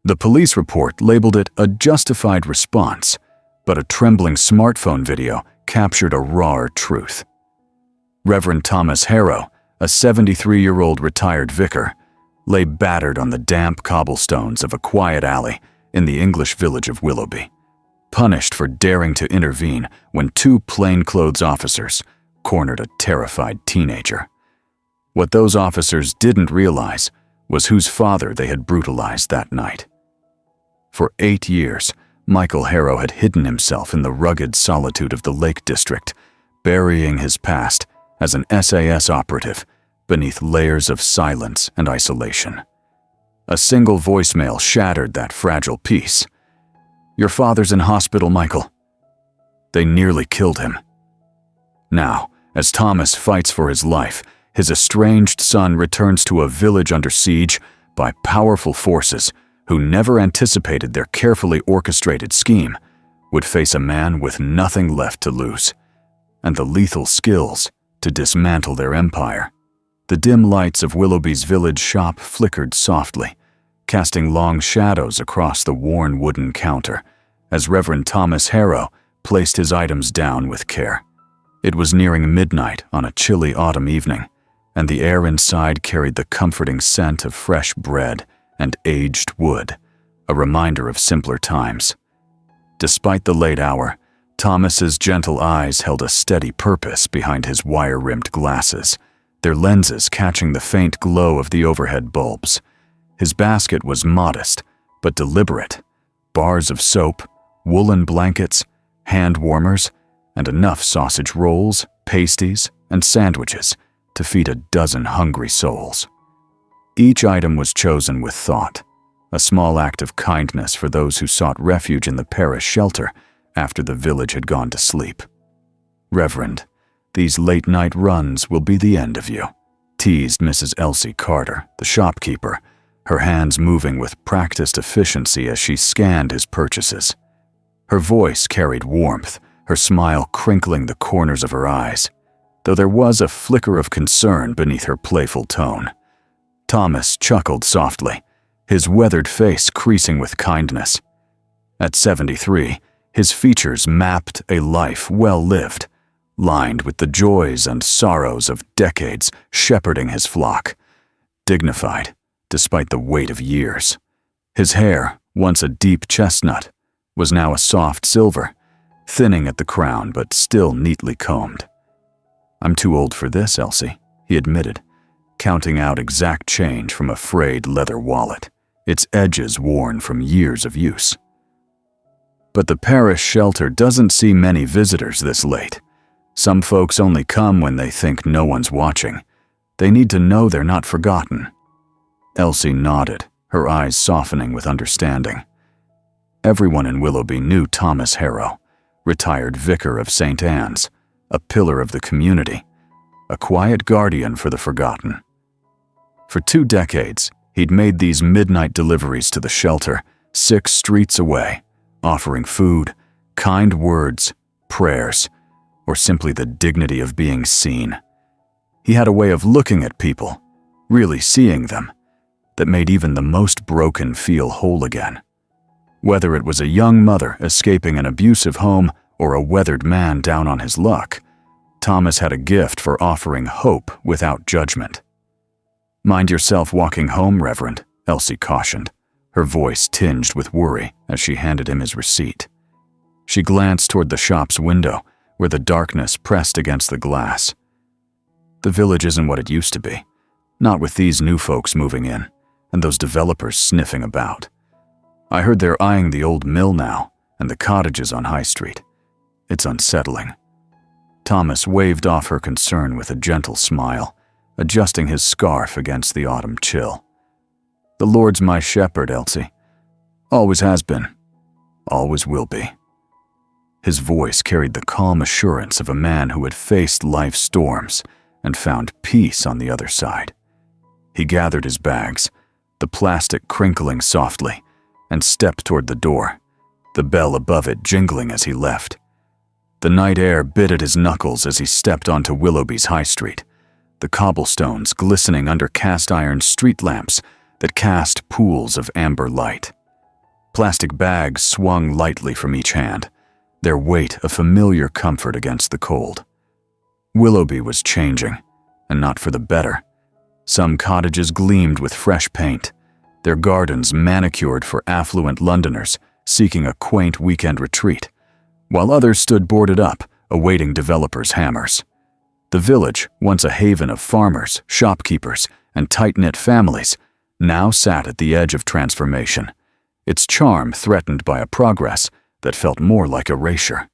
The police report labeled it a justified response, but a trembling smartphone video captured a raw truth. Reverend Thomas Harrow, a 73-year-old retired vicar, lay battered on the damp cobblestones of a quiet alley in the English village of Willowby, punished for daring to intervene when two plainclothes officers cornered a terrified teenager. What those officers didn't realize was whose father they had brutalized that night. For 8 years, Michael Harrow had hidden himself in the rugged solitude of the Lake District, burying his past as an SAS operative beneath layers of silence and isolation. A single voicemail shattered that fragile peace. "Your father's in hospital, Michael." They nearly killed him. Now, as Thomas fights for his life, his estranged son returns to a village under siege by powerful forces who never anticipated their carefully orchestrated scheme would face a man with nothing left to lose, and the lethal skills to dismantle their empire. The dim lights of Willowby's village shop flickered softly, casting long shadows across the worn wooden counter as Reverend Thomas Harrow placed his items down with care. It was nearing midnight on a chilly autumn evening, and the air inside carried the comforting scent of fresh bread and aged wood, a reminder of simpler times. Despite the late hour, Thomas's gentle eyes held a steady purpose behind his wire-rimmed glasses, their lenses catching the faint glow of the overhead bulbs. His basket was modest, but deliberate. Bars of soap, woolen blankets, hand warmers, and enough sausage rolls, pasties, and sandwiches to feed a dozen hungry souls. Each item was chosen with thought, a small act of kindness for those who sought refuge in the parish shelter after the village had gone to sleep. "Reverend, these late-night runs will be the end of you," teased Mrs. Elsie Carter, the shopkeeper, her hands moving with practiced efficiency as she scanned his purchases. Her voice carried warmth, her smile crinkling the corners of her eyes, though there was a flicker of concern beneath her playful tone. Thomas chuckled softly, his weathered face creasing with kindness. At 73, his features mapped a life well lived, lined with the joys and sorrows of decades shepherding his flock. Dignified, despite the weight of years. His hair, once a deep chestnut, was now a soft silver, thinning at the crown but still neatly combed. "I'm too old for this, Elsie," he admitted, counting out exact change from a frayed leather wallet, its edges worn from years of use. But the parish shelter doesn't see many visitors this late. Some folks only come when they think no one's watching. They need to know they're not forgotten. Elsie nodded, her eyes softening with understanding. Everyone in Willowby knew Thomas Harrow, retired vicar of St. Anne's, a pillar of the community, a quiet guardian for the forgotten. For 2 decades, he'd made these midnight deliveries to the shelter 6 streets away, offering food, kind words, prayers, or simply the dignity of being seen. He had a way of looking at people, really seeing them, that made even the most broken feel whole again. Whether it was a young mother escaping an abusive home or a weathered man down on his luck, Thomas had a gift for offering hope without judgment. "Mind yourself walking home, Reverend," Elsie cautioned, her voice tinged with worry as she handed him his receipt. She glanced toward the shop's window, where the darkness pressed against the glass. "The village isn't what it used to be, not with these new folks moving in, and those developers sniffing about. I heard they're eyeing the old mill now, and the cottages on High Street. It's unsettling." Thomas waved off her concern with a gentle smile, adjusting his scarf against the autumn chill. "The Lord's my shepherd, Elsie. Always has been. Always will be." His voice carried the calm assurance of a man who had faced life's storms and found peace on the other side. He gathered his bags, the plastic crinkling softly, and stepped toward the door, the bell above it jingling as he left. The night air bit at his knuckles as he stepped onto Willowby's High Street, the cobblestones glistening under cast-iron street lamps that cast pools of amber light. Plastic bags swung lightly from each hand, their weight a familiar comfort against the cold. Willowby was changing, and not for the better. Some cottages gleamed with fresh paint, their gardens manicured for affluent Londoners seeking a quaint weekend retreat, while others stood boarded up, awaiting developers' hammers. The village, once a haven of farmers, shopkeepers, and tight-knit families, now sat at the edge of transformation, its charm threatened by a progress that felt more like erasure.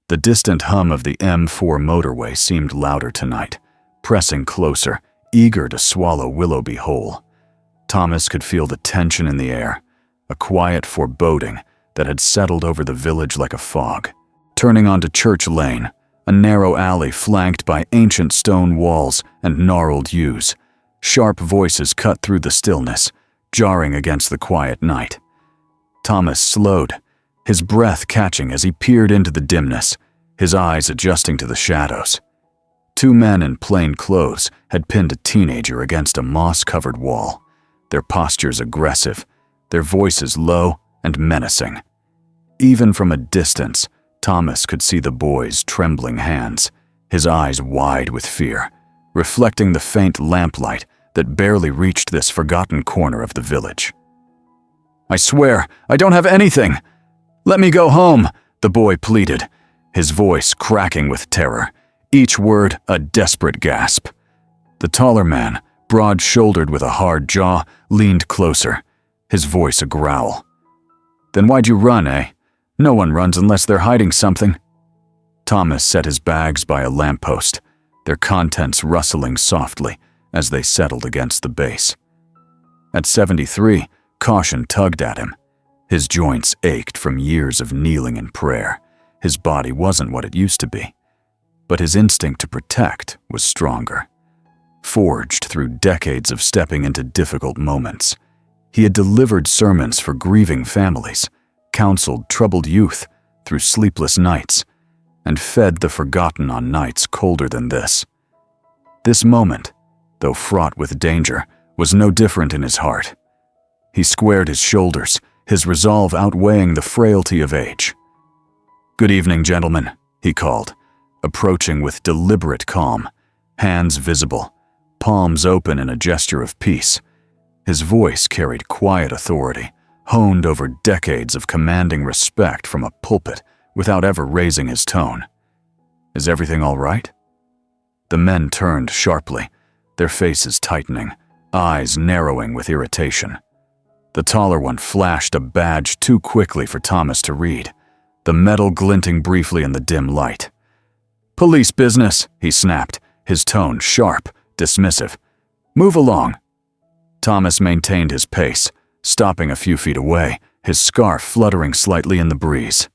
The distant hum of the M4 motorway seemed louder tonight, pressing closer, eager to swallow Willowby whole. Thomas could feel the tension in the air, a quiet foreboding that had settled over the village like a fog. Turning onto Church Lane, a narrow alley flanked by ancient stone walls and gnarled yews, sharp voices cut through the stillness, jarring against the quiet night. Thomas slowed, his breath catching as he peered into the dimness, his eyes adjusting to the shadows. Two men in plain clothes had pinned a teenager against a moss-covered wall, their postures aggressive, their voices low and menacing. Even from a distance, Thomas could see the boy's trembling hands, his eyes wide with fear, reflecting the faint lamplight that barely reached this forgotten corner of the village. "I swear, I don't have anything! Let me go home," the boy pleaded, his voice cracking with terror, each word a desperate gasp. The taller man, broad-shouldered with a hard jaw, leaned closer, his voice a growl. "Then why'd you run, eh? No one runs unless they're hiding something." Thomas set his bags by a lamppost, their contents rustling softly as they settled against the base. At 73, caution tugged at him. His joints ached from years of kneeling in prayer. His body wasn't what it used to be, but his instinct to protect was stronger. Forged through decades of stepping into difficult moments, he had delivered sermons for grieving families, counseled troubled youth through sleepless nights, and fed the forgotten on nights colder than this. This moment, though fraught with danger, was no different in his heart. He squared his shoulders, his resolve outweighing the frailty of age. "Good evening, gentlemen," he called, approaching with deliberate calm, hands visible, palms open in a gesture of peace. His voice carried quiet authority, honed over decades of commanding respect from a pulpit without ever raising his tone. "Is everything all right?" The men turned sharply, their faces tightening, eyes narrowing with irritation. The taller one flashed a badge too quickly for Thomas to read, the metal glinting briefly in the dim light. "Police business," he snapped, his tone sharp, dismissive. "Move along." Thomas maintained his pace, stopping a few feet away, his scarf fluttering slightly in the breeze.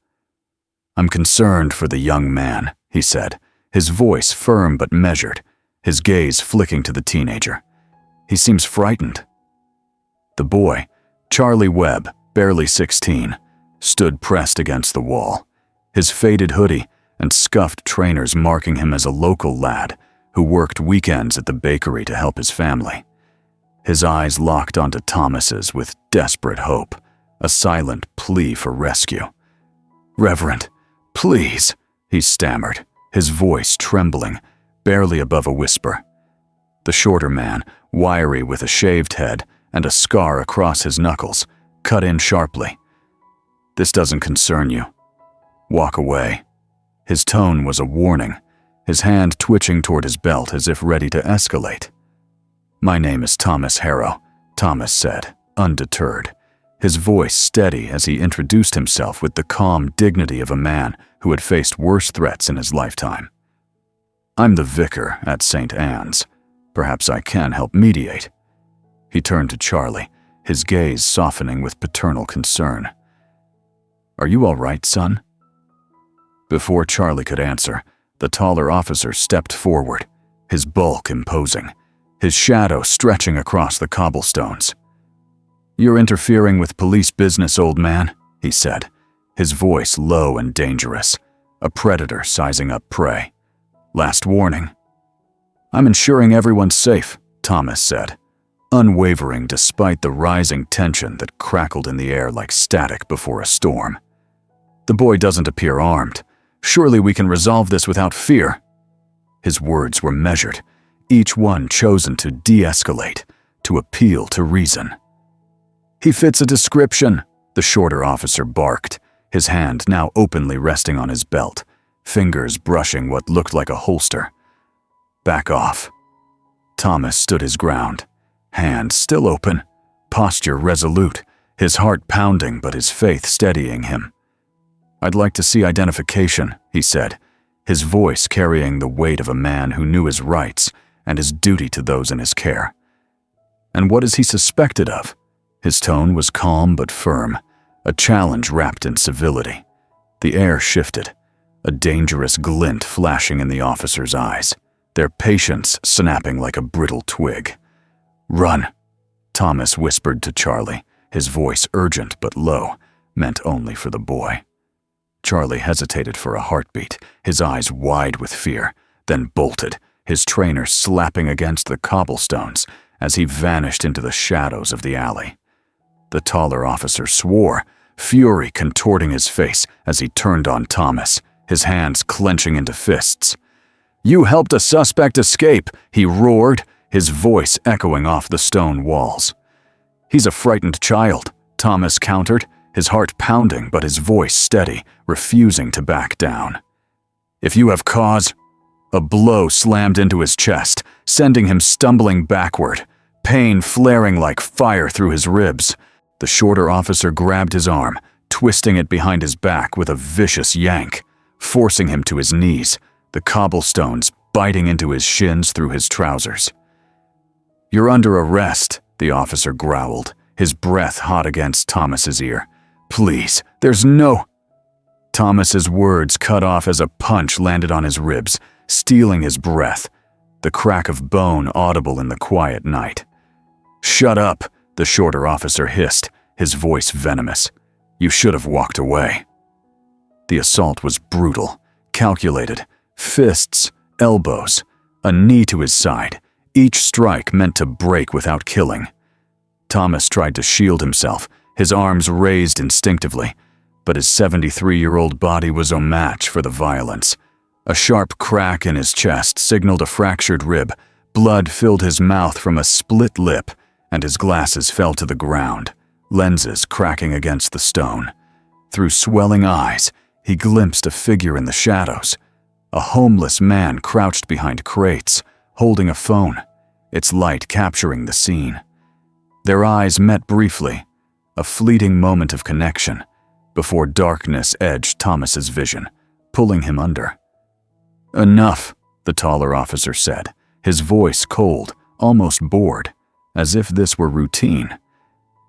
"I'm concerned for the young man," he said, his voice firm but measured, his gaze flicking to the teenager. "He seems frightened." The boy, Charlie Webb, barely 16, stood pressed against the wall, his faded hoodie and scuffed trainers marking him as a local lad who worked weekends at the bakery to help his family. His eyes locked onto Thomas's with desperate hope, a silent plea for rescue. "Reverend, please," he stammered, his voice trembling, barely above a whisper. The shorter man, wiry with a shaved head and a scar across his knuckles, cut in sharply. "This doesn't concern you. Walk away." His tone was a warning, his hand twitching toward his belt as if ready to escalate. "My name is Thomas Harrow," Thomas said, undeterred, his voice steady as he introduced himself with the calm dignity of a man who had faced worse threats in his lifetime. "I'm the vicar at St. Anne's. Perhaps I can help mediate." He turned to Charlie, his gaze softening with paternal concern. "Are you all right, son?" Before Charlie could answer, the taller officer stepped forward, his bulk imposing, his shadow stretching across the cobblestones. "You're interfering with police business, old man," he said, his voice low and dangerous, a predator sizing up prey. "Last warning." "I'm ensuring everyone's safe," Thomas said. unwavering despite the rising tension that crackled in the air like static before a storm. "The boy doesn't appear armed. Surely we can resolve this without fear." His words were measured, each one chosen to de-escalate, to appeal to reason. "He fits a description," the shorter officer barked, his hand now openly resting on his belt, fingers brushing what looked like a holster. "Back off." Thomas stood his ground, hand still open, posture resolute, his heart pounding but his faith steadying him. "I'd like to see identification," he said, his voice carrying the weight of a man who knew his rights and his duty to those in his care. "And what is he suspected of?" His tone was calm but firm, a challenge wrapped in civility. The air shifted, a dangerous glint flashing in the officer's eyes, their patience snapping like a brittle twig. "Run," Thomas whispered to Charlie, his voice urgent but low, meant only for the boy. Charlie hesitated for a heartbeat, his eyes wide with fear, then bolted, his trainer slapping against the cobblestones as he vanished into the shadows of the alley. The taller officer swore, fury contorting his face as he turned on Thomas, his hands clenching into fists. "You helped a suspect escape," he roared, his voice echoing off the stone walls. "He's a frightened child," Thomas countered, his heart pounding but his voice steady, refusing to back down. "If you have cause—" A blow slammed into his chest, sending him stumbling backward, pain flaring like fire through his ribs. The shorter officer grabbed his arm, twisting it behind his back with a vicious yank, forcing him to his knees, the cobblestones biting into his shins through his trousers. "You're under arrest," the officer growled, his breath hot against Thomas's ear. "Please, there's no—" Thomas's words cut off as a punch landed on his ribs, stealing his breath, the crack of bone audible in the quiet night. "Shut up," the shorter officer hissed, his voice venomous. "You should have walked away." The assault was brutal, calculated, fists, elbows, a knee to his side, each strike meant to break without killing. Thomas tried to shield himself, his arms raised instinctively, but his 73-year-old body was no match for the violence. A sharp crack in his chest signaled a fractured rib, blood filled his mouth from a split lip, and his glasses fell to the ground, lenses cracking against the stone. Through swelling eyes, he glimpsed a figure in the shadows, a homeless man crouched behind crates, holding a phone, its light capturing the scene. Their eyes met briefly, a fleeting moment of connection, before darkness edged Thomas's vision, pulling him under. "Enough," the taller officer said, his voice cold, almost bored, as if this were routine.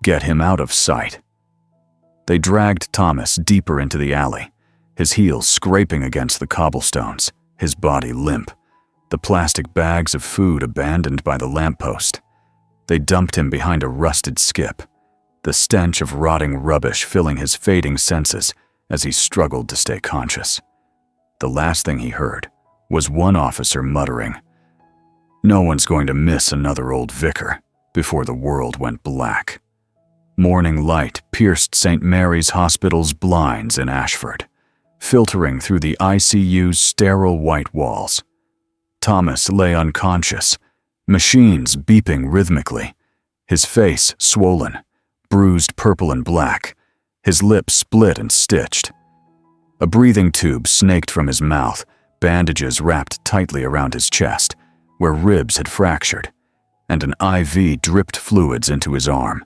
"Get him out of sight." They dragged Thomas deeper into the alley, his heels scraping against the cobblestones, his body limp, the plastic bags of food abandoned by the lamppost. They dumped him behind a rusted skip, the stench of rotting rubbish filling his fading senses as he struggled to stay conscious. The last thing he heard was one officer muttering, "No one's going to miss another old vicar," before the world went black. Morning light pierced St. Mary's Hospital's blinds in Ashford, filtering through the ICU's sterile white walls. Thomas lay unconscious, machines beeping rhythmically, his face swollen, bruised purple and black, his lips split and stitched. A breathing tube snaked from his mouth, bandages wrapped tightly around his chest, where ribs had fractured, and an IV dripped fluids into his arm.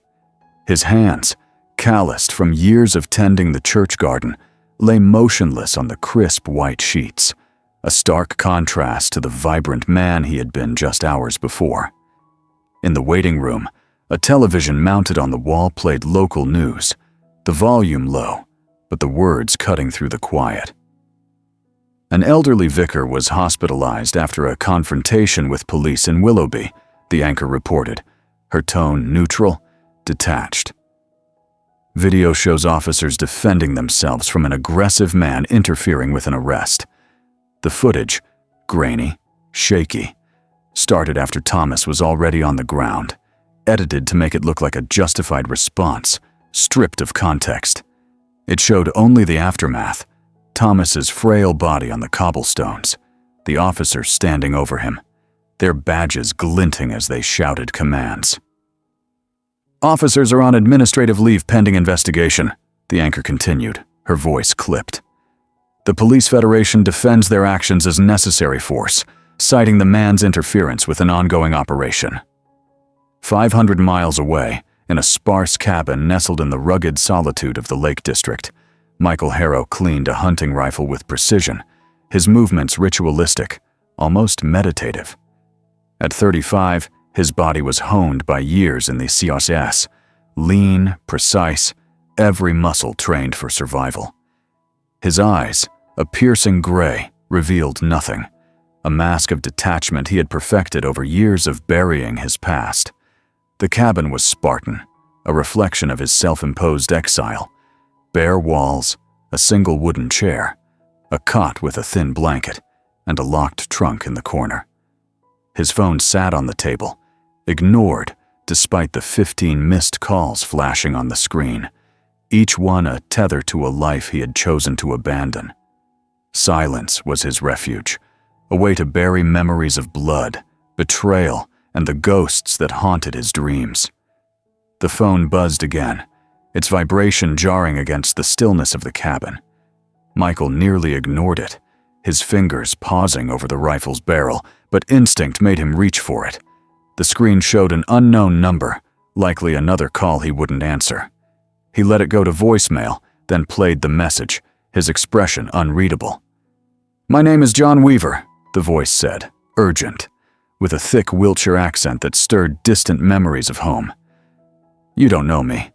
His hands, calloused from years of tending the church garden, lay motionless on the crisp white sheets, a stark contrast to the vibrant man he had been just hours before. In the waiting room, a television mounted on the wall played local news, the volume low, but the words cutting through the quiet. An elderly vicar was hospitalized after a confrontation with police in Willowby, the anchor reported, her tone neutral, detached. Video shows officers defending themselves from an aggressive man interfering with an arrest. The footage, grainy, shaky, started after Thomas was already on the ground, edited to make it look like a justified response, stripped of context. It showed only the aftermath: Thomas's frail body on the cobblestones, the officers standing over him, their badges glinting as they shouted commands. "Officers are on administrative leave pending investigation," the anchor continued, her voice clipped. "The Police Federation defends their actions as necessary force, citing the man's interference with an ongoing operation." 500 miles away, in a sparse cabin nestled in the rugged solitude of the Lake District, Michael Harrow cleaned a hunting rifle with precision, his movements ritualistic, almost meditative. At 35, his body was honed by years in the ex-SAS, lean, precise, every muscle trained for survival. His eyes, a piercing gray, revealed nothing, a mask of detachment he had perfected over years of burying his past. The cabin was Spartan, a reflection of his self-imposed exile. Bare walls, a single wooden chair, a cot with a thin blanket, and a locked trunk in the corner. His phone sat on the table, ignored despite the 15 missed calls flashing on the screen, each one a tether to a life he had chosen to abandon. Silence was his refuge, a way to bury memories of blood, betrayal, and the ghosts that haunted his dreams. The phone buzzed again, its vibration jarring against the stillness of the cabin. Michael nearly ignored it, his fingers pausing over the rifle's barrel, but instinct made him reach for it. The screen showed an unknown number, likely another call he wouldn't answer. He let it go to voicemail, then played the message, his expression unreadable. "My name is John Weaver," the voice said, urgent, with a thick Wiltshire accent that stirred distant memories of home. "You don't know me,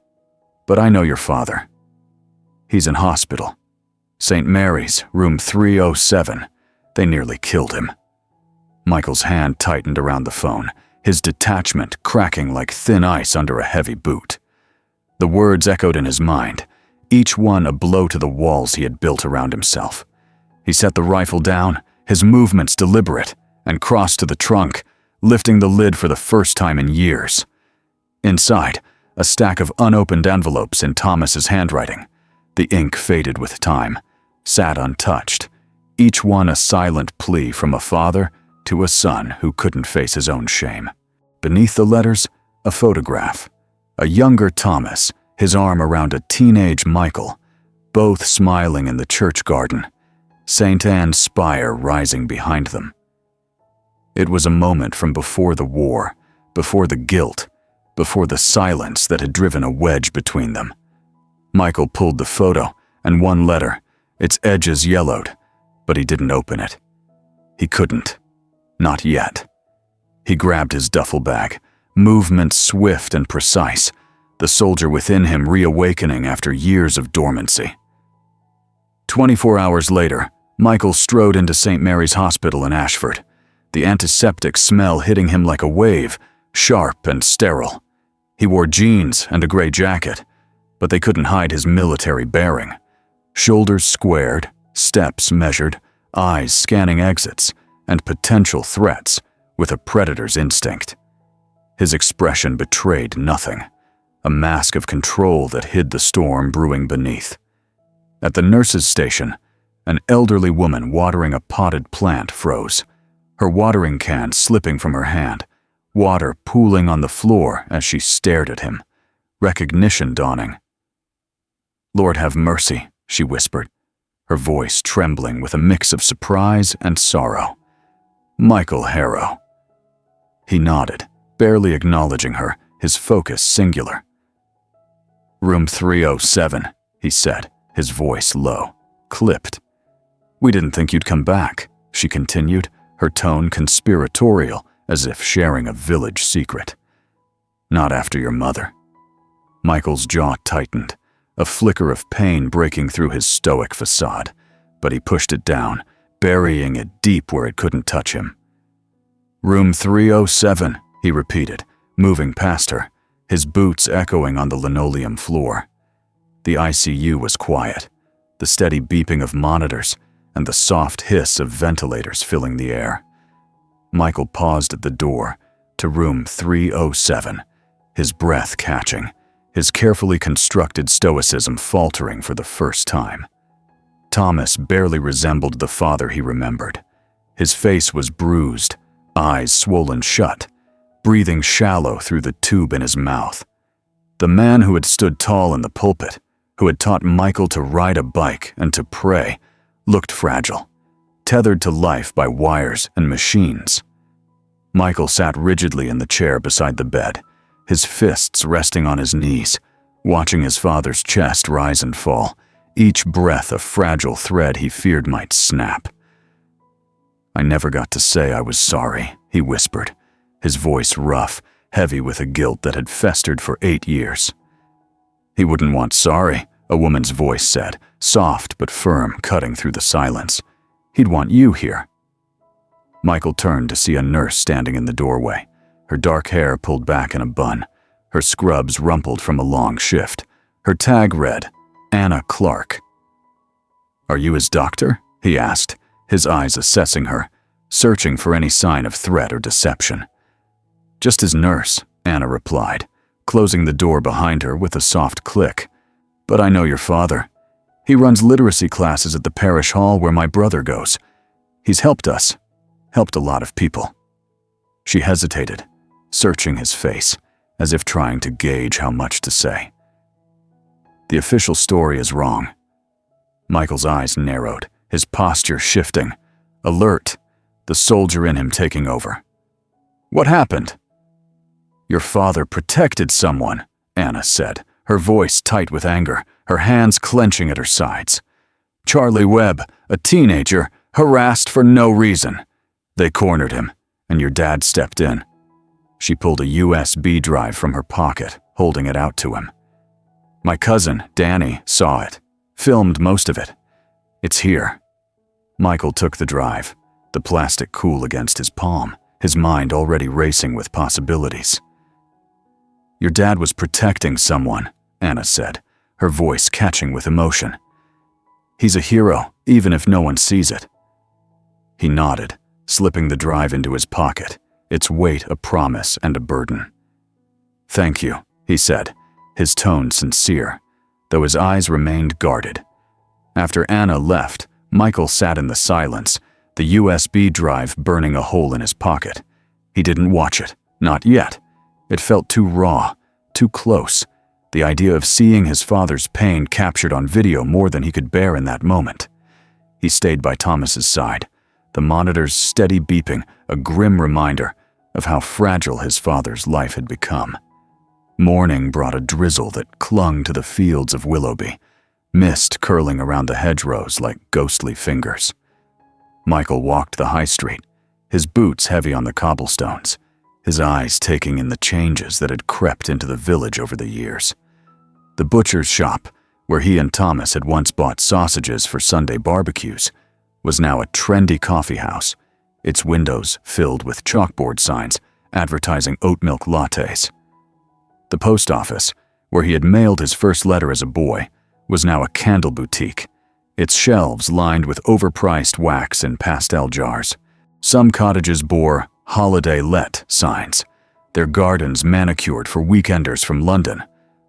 but I know your father. He's in hospital. St. Mary's, room 307. They nearly killed him." Michael's hand tightened around the phone, his detachment cracking like thin ice under a heavy boot. The words echoed in his mind, each one a blow to the walls he had built around himself. He set the rifle down, his movements deliberate, and crossed to the trunk, lifting the lid for the first time in years. Inside, a stack of unopened envelopes in Thomas's handwriting. The ink faded with time, sat untouched, each one a silent plea from a father to a son who couldn't face his own shame. Beneath the letters, a photograph. A younger Thomas, his arm around a teenage Michael, both smiling in the church garden, St. Anne's spire rising behind them. It was a moment from before the war, before the guilt, before the silence that had driven a wedge between them. Michael pulled the photo and one letter, its edges yellowed, but he didn't open it. He couldn't. Not yet. He grabbed his duffel bag, movements swift and precise, the soldier within him reawakening after years of dormancy. 24 hours later, Michael strode into St. Mary's Hospital in Ashford, the antiseptic smell hitting him like a wave, sharp and sterile. He wore jeans and a gray jacket, but they couldn't hide his military bearing. Shoulders squared, steps measured, eyes scanning exits and potential threats with a predator's instinct. His expression betrayed nothing, a mask of control that hid the storm brewing beneath. At the nurse's station, an elderly woman watering a potted plant froze, her watering can slipping from her hand, water pooling on the floor as she stared at him, recognition dawning. "Lord have mercy," she whispered, her voice trembling with a mix of surprise and sorrow. "Michael Harrow." He nodded, barely acknowledging her, his focus singular. "Room 307, he said, his voice low, clipped. "We didn't think you'd come back," she continued, her tone conspiratorial, as if sharing a village secret. "Not after your mother." Michael's jaw tightened, a flicker of pain breaking through his stoic facade, but he pushed it down, burying it deep where it couldn't touch him. "Room 307, he repeated, moving past her, his boots echoing on the linoleum floor. The ICU was quiet, the steady beeping of monitors and the soft hiss of ventilators filling the air. Michael paused at the door to room 307, his breath catching, his carefully constructed stoicism faltering for the first time. Thomas barely resembled the father he remembered. His face was bruised, eyes swollen shut, breathing shallow through the tube in his mouth. The man who had stood tall in the pulpit, who had taught Michael to ride a bike and to pray, looked fragile, tethered to life by wires and machines. Michael sat rigidly in the chair beside the bed, his fists resting on his knees, watching his father's chest rise and fall, each breath a fragile thread he feared might snap. "I never got to say I was sorry," he whispered, his voice rough, heavy with a guilt that had festered for 8 years. "He wouldn't want sorry," a woman's voice said, soft but firm, cutting through the silence. "He'd want you here." Michael turned to see a nurse standing in the doorway, her dark hair pulled back in a bun, her scrubs rumpled from a long shift. Her tag read, Anna Clark. "Are you his doctor?" he asked, his eyes assessing her, searching for any sign of threat or deception. "Just his nurse," Anna replied, closing the door behind her with a soft click. "But I know your father. He runs literacy classes at the parish hall where my brother goes. He's helped us, helped a lot of people." She hesitated, searching his face, as if trying to gauge how much to say. "The official story is wrong." Michael's eyes narrowed, his posture shifting, alert, the soldier in him taking over. "What happened?" "Your father protected someone," Anna said, her voice tight with anger, her hands clenching at her sides. "Charlie Webb, a teenager, harassed for no reason. They cornered him, and your dad stepped in." She pulled a USB drive from her pocket, holding it out to him. "My cousin, Danny, saw it, filmed most of it. It's here." Michael took the drive, the plastic cool against his palm, his mind already racing with possibilities. "Your dad was protecting someone," Anna said, her voice catching with emotion. "He's a hero, even if no one sees it." He nodded, slipping the drive into his pocket, its weight a promise and a burden. "Thank you," he said, his tone sincere, though his eyes remained guarded. After Anna left, Michael sat in the silence, the USB drive burning a hole in his pocket. He didn't watch it, not yet. It felt too raw, too close. The idea of seeing his father's pain captured on video more than he could bear in that moment. He stayed by Thomas's side, the monitor's steady beeping, a grim reminder of how fragile his father's life had become. Morning brought a drizzle that clung to the fields of Willowby, mist curling around the hedgerows like ghostly fingers. Michael walked the high street, his boots heavy on the cobblestones, his eyes taking in the changes that had crept into the village over the years. The butcher's shop, where he and Thomas had once bought sausages for Sunday barbecues, was now a trendy coffee house, its windows filled with chalkboard signs advertising oat milk lattes. The post office, where he had mailed his first letter as a boy, was now a candle boutique, its shelves lined with overpriced wax in pastel jars. Some cottages bore "Holiday Let" signs, their gardens manicured for weekenders from London,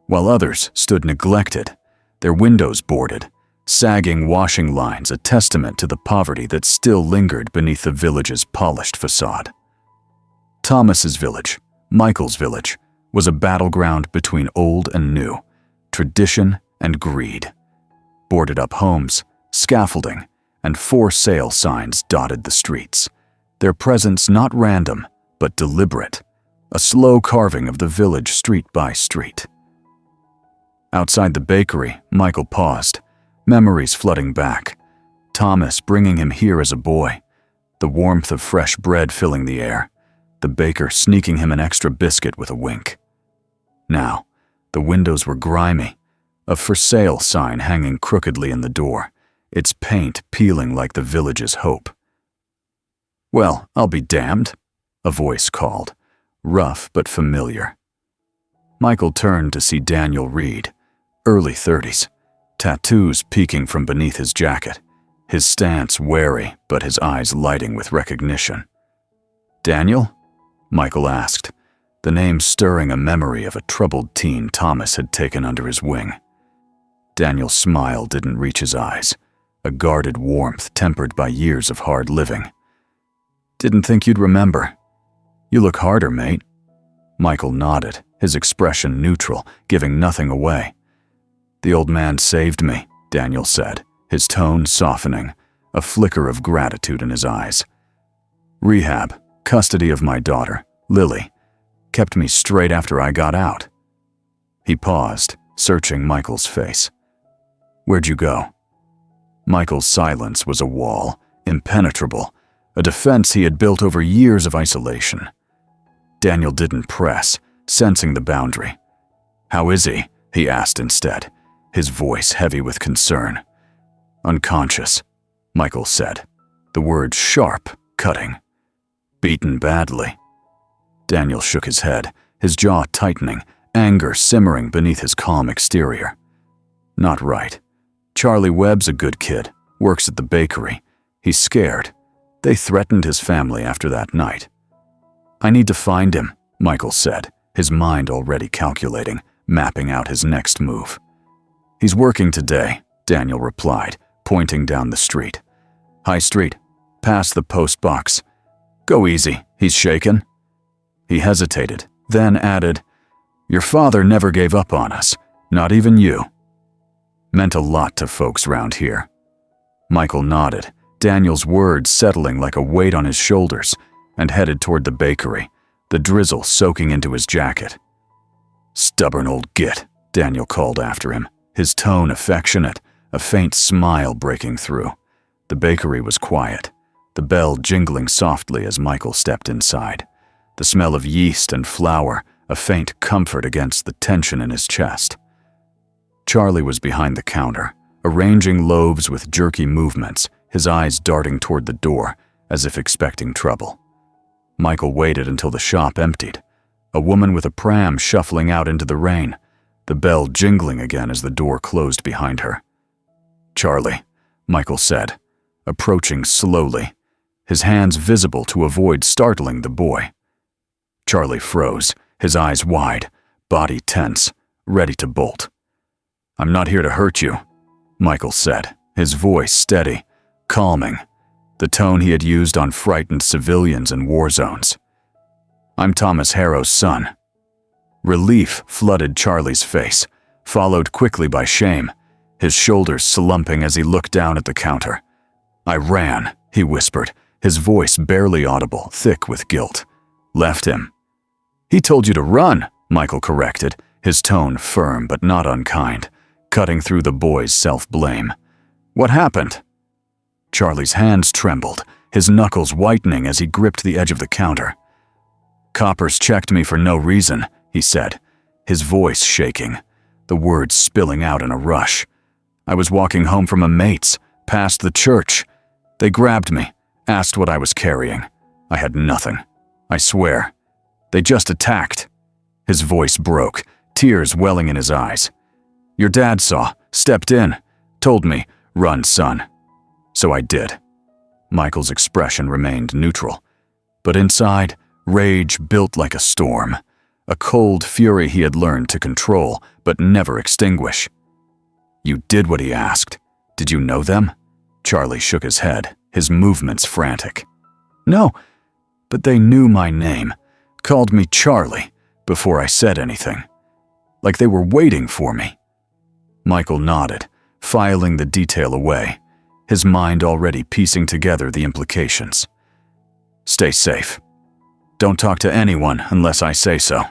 while others stood neglected, their windows boarded, sagging washing lines a testament to the poverty that still lingered beneath the village's polished facade. Thomas's village, Michael's village, was a battleground between old and new, tradition and greed. Boarded-up homes, scaffolding, and for sale signs dotted the streets, their presence not random, but deliberate, a slow carving of the village street by street. Outside the bakery, Michael paused, memories flooding back. Thomas bringing him here as a boy, the warmth of fresh bread filling the air, the baker sneaking him an extra biscuit with a wink. Now, the windows were grimy, a for sale sign hanging crookedly in the door, its paint peeling like the village's hope. "Well, I'll be damned," a voice called, rough but familiar. Michael turned to see Daniel Reed, early 30s, tattoos peeking from beneath his jacket, his stance wary but his eyes lighting with recognition. "Daniel?" Michael asked, the name stirring a memory of a troubled teen Thomas had taken under his wing. Daniel's smile didn't reach his eyes, a guarded warmth tempered by years of hard living. "Didn't think you'd remember. You look harder, mate." Michael nodded, his expression neutral, giving nothing away. "The old man saved me," Daniel said, his tone softening, a flicker of gratitude in his eyes. "Rehab, custody of my daughter, Lily, kept me straight after I got out." He paused, searching Michael's face. "Where'd you go?" Michael's silence was a wall, impenetrable, a defense he had built over years of isolation. Daniel didn't press, sensing the boundary. "How is he?" he asked instead, his voice heavy with concern. "Unconscious," Michael said, the words sharp, cutting. "Beaten badly." Daniel shook his head, his jaw tightening, anger simmering beneath his calm exterior. "Not right. Charlie Webb's a good kid, works at the bakery. He's scared. They threatened his family after that night." "I need to find him," Michael said, his mind already calculating, mapping out his next move. "He's working today," Daniel replied, pointing down the street. "High Street, past the post box. Go easy, he's shaken." He hesitated, then added, "Your father never gave up on us, not even you." Meant a lot to folks round here. Michael nodded, Daniel's words settling like a weight on his shoulders, and headed toward the bakery, the drizzle soaking into his jacket. "Stubborn old git," Daniel called after him, his tone affectionate, a faint smile breaking through. The bakery was quiet, the bell jingling softly as Michael stepped inside, the smell of yeast and flour a faint comfort against the tension in his chest. Charlie was behind the counter, arranging loaves with jerky movements, his eyes darting toward the door, as if expecting trouble. Michael waited until the shop emptied, a woman with a pram shuffling out into the rain, the bell jingling again as the door closed behind her. "Charlie," Michael said, approaching slowly, his hands visible to avoid startling the boy. Charlie froze, his eyes wide, body tense, ready to bolt. "I'm not here to hurt you," Michael said, his voice steady, calming, the tone he had used on frightened civilians in war zones. "I'm Thomas Harrow's son." Relief flooded Charlie's face, followed quickly by shame, his shoulders slumping as he looked down at the counter. "I ran," he whispered, his voice barely audible, thick with guilt. "Left him." "He told you to run," Michael corrected, his tone firm but not unkind, cutting through the boy's self-blame. "What happened?" Charlie's hands trembled, his knuckles whitening as he gripped the edge of the counter. "Coppers checked me for no reason," he said, his voice shaking, the words spilling out in a rush. "I was walking home from a mate's, past the church. They grabbed me, asked what I was carrying. I had nothing. I swear. They just attacked." His voice broke, tears welling in his eyes. "Your dad saw, stepped in, told me, 'Run, son.' So I did." Michael's expression remained neutral, but inside, rage built like a storm, a cold fury he had learned to control but never extinguish. "You did what he asked. Did you know them?" Charlie shook his head, his movements frantic. "No, but they knew my name, called me Charlie before I said anything. Like they were waiting for me." Michael nodded, filing the detail away, his mind already piecing together the implications. "Stay safe. Don't talk to anyone unless I say so."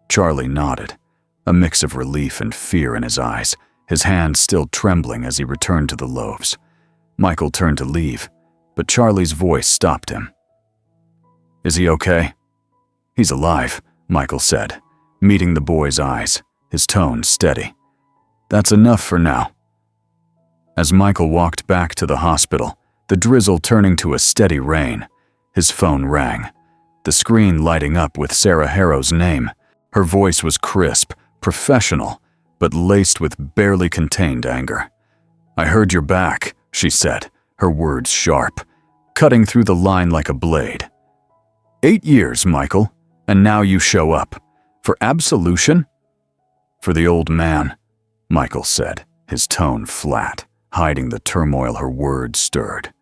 Charlie nodded, a mix of relief and fear in his eyes, his hands still trembling as he returned to the loaves. Michael turned to leave, but Charlie's voice stopped him. "Is he okay?" "He's alive," Michael said, meeting the boy's eyes, his tone steady. "That's enough for now." As Michael walked back to the hospital, the drizzle turning to a steady rain, his phone rang, the screen lighting up with Sarah Harrow's name. Her voice was crisp, professional, but laced with barely contained anger. "I heard you're back," she said, her words sharp, cutting through the line like a blade. 8 years, Michael," And now you show up. For absolution? For the old man, Michael said, his tone flat, hiding the turmoil her words stirred.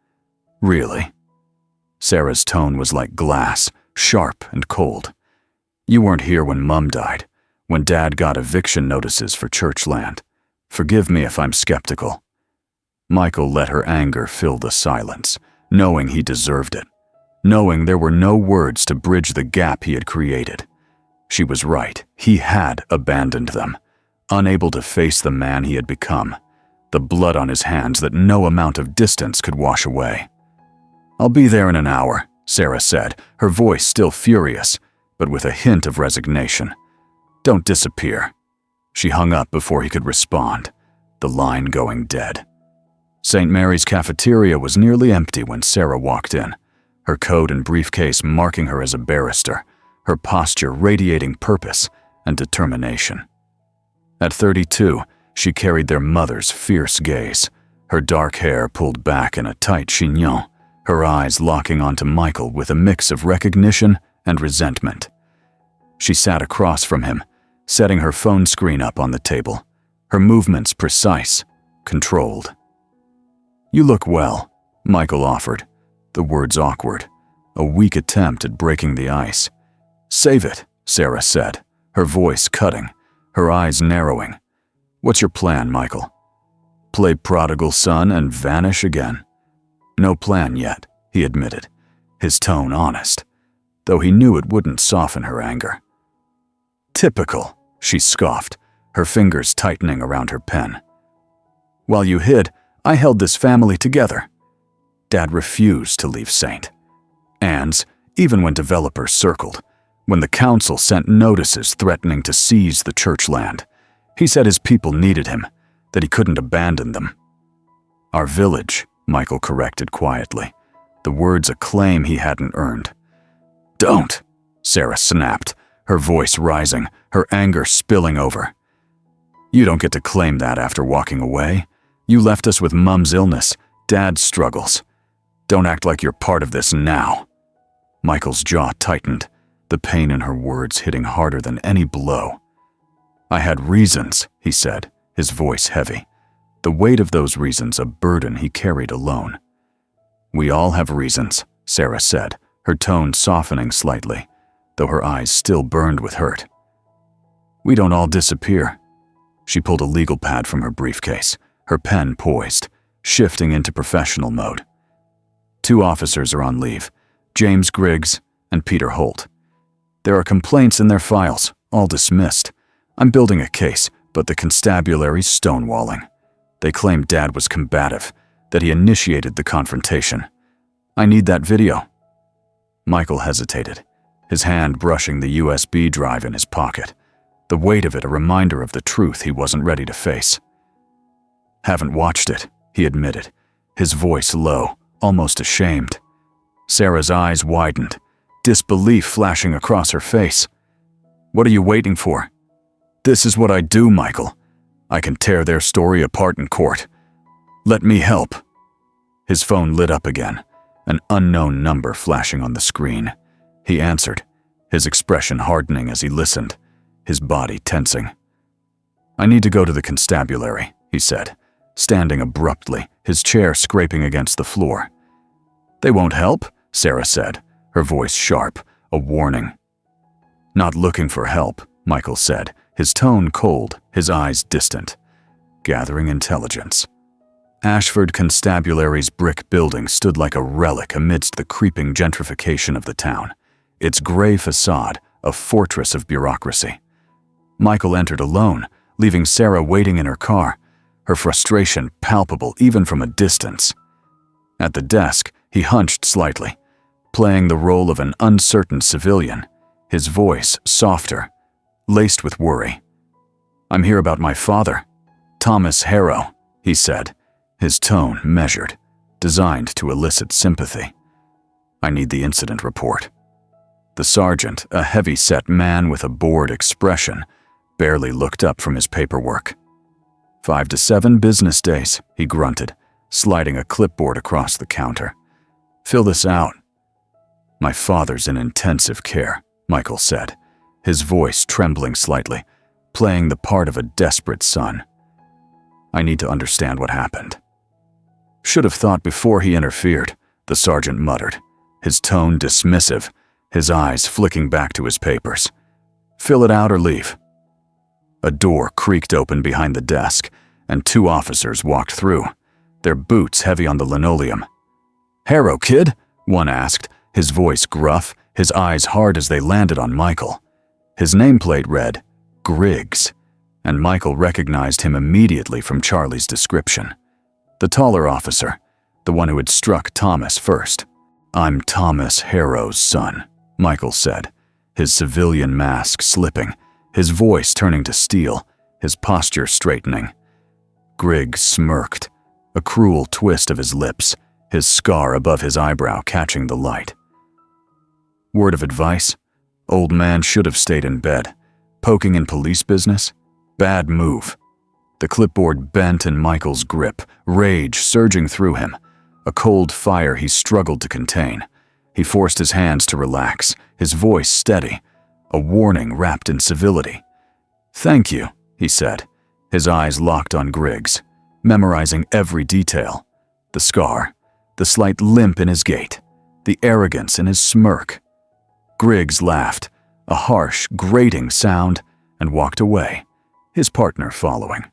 Really? Sarah's tone was like glass, sharp and cold. You weren't here when Mum died, when Dad got eviction notices for church land. Forgive me if I'm skeptical. Michael let her anger fill the silence, knowing he deserved it, knowing there were no words to bridge the gap he had created. She was right. He had abandoned them, unable to face the man he had become, the blood on his hands that no amount of distance could wash away. I'll be there in an hour, Sarah said, her voice still furious, but with a hint of resignation. Don't disappear. She hung up before he could respond, the line going dead. St. Mary's cafeteria was nearly empty when Sarah walked in, her coat and briefcase marking her as a barrister, her posture radiating purpose and determination. At 32, she carried their mother's fierce gaze, her dark hair pulled back in a tight chignon, her eyes locking onto Michael with a mix of recognition and resentment. She sat across from him, setting her phone screen up on the table, her movements precise, controlled. You look well, Michael offered, the words awkward, a weak attempt at breaking the ice. Save it, Sarah said, her voice cutting, her eyes narrowing. What's your plan, Michael? Play prodigal son and vanish again? No plan yet, he admitted, his tone honest, though he knew it wouldn't soften her anger. Typical, she scoffed, her fingers tightening around her pen. While you hid, I held this family together. Dad refused to leave St. Anne's, even when developers circled, when the council sent notices threatening to seize the church land. He said his people needed him, that he couldn't abandon them. Our village, Michael corrected quietly, the words a claim he hadn't earned. Don't, Sarah snapped, her voice rising, her anger spilling over. You don't get to claim that after walking away. You left us with Mum's illness, Dad's struggles. Don't act like you're part of this now. Michael's jaw tightened, the pain in her words hitting harder than any blow. I had reasons, he said, his voice heavy, the weight of those reasons a burden he carried alone. We all have reasons, Sarah said, her tone softening slightly, though her eyes still burned with hurt. We don't all disappear. She pulled a legal pad from her briefcase, her pen poised, shifting into professional mode. 2 officers are on leave, James Griggs and Peter Holt. There are complaints in their files, all dismissed. I'm building a case, but the constabulary's stonewalling. They claim Dad was combative, that he initiated the confrontation. I need that video. Michael hesitated, his hand brushing the USB drive in his pocket, the weight of it a reminder of the truth he wasn't ready to face. Haven't watched it, he admitted, his voice low, almost ashamed. Sarah's eyes widened, disbelief flashing across her face. What are you waiting for? This is what I do, Michael. I can tear their story apart in court. Let me help. His phone lit up again, an unknown number flashing on the screen. He answered, his expression hardening as he listened, his body tensing. I need to go to the constabulary, he said, standing abruptly, his chair scraping against the floor. They won't help, Sarah said, her voice sharp, a warning. Not looking for help, Michael said, his tone cold, his eyes distant, gathering intelligence. Ashford Constabulary's brick building stood like a relic amidst the creeping gentrification of the town, its gray facade a fortress of bureaucracy. Michael entered alone, leaving Sarah waiting in her car, her frustration palpable even from a distance. At the desk, he hunched slightly, playing the role of an uncertain civilian, his voice softer, laced with worry. I'm here about my father, Thomas Harrow, he said, his tone measured, designed to elicit sympathy. I need the incident report. The sergeant, a heavy-set man with a bored expression, barely looked up from his paperwork. 5 to 7 business days, he grunted, sliding a clipboard across the counter. Fill this out. My father's in intensive care, Michael said, his voice trembling slightly, playing the part of a desperate son. I need to understand what happened. Should have thought before he interfered, the sergeant muttered, his tone dismissive, his eyes flicking back to his papers. Fill it out or leave. A door creaked open behind the desk, and 2 officers walked through, their boots heavy on the linoleum. "Harrow, kid?" one asked, his voice gruff, his eyes hard as they landed on Michael. His nameplate read, Griggs, and Michael recognized him immediately from Charlie's description. The taller officer, the one who had struck Thomas first. "I'm Thomas Harrow's son," Michael said, his civilian mask slipping, his voice turning to steel, his posture straightening. Griggs smirked, a cruel twist of his lips, his scar above his eyebrow catching the light. Word of advice? Old man should have stayed in bed. Poking in police business? Bad move. The clipboard bent in Michael's grip, rage surging through him, a cold fire he struggled to contain. He forced his hands to relax, his voice steady, a warning wrapped in civility. "Thank you," he said, his eyes locked on Griggs, memorizing every detail. The scar, the slight limp in his gait, the arrogance in his smirk. Griggs laughed, a harsh, grating sound, and walked away, his partner following.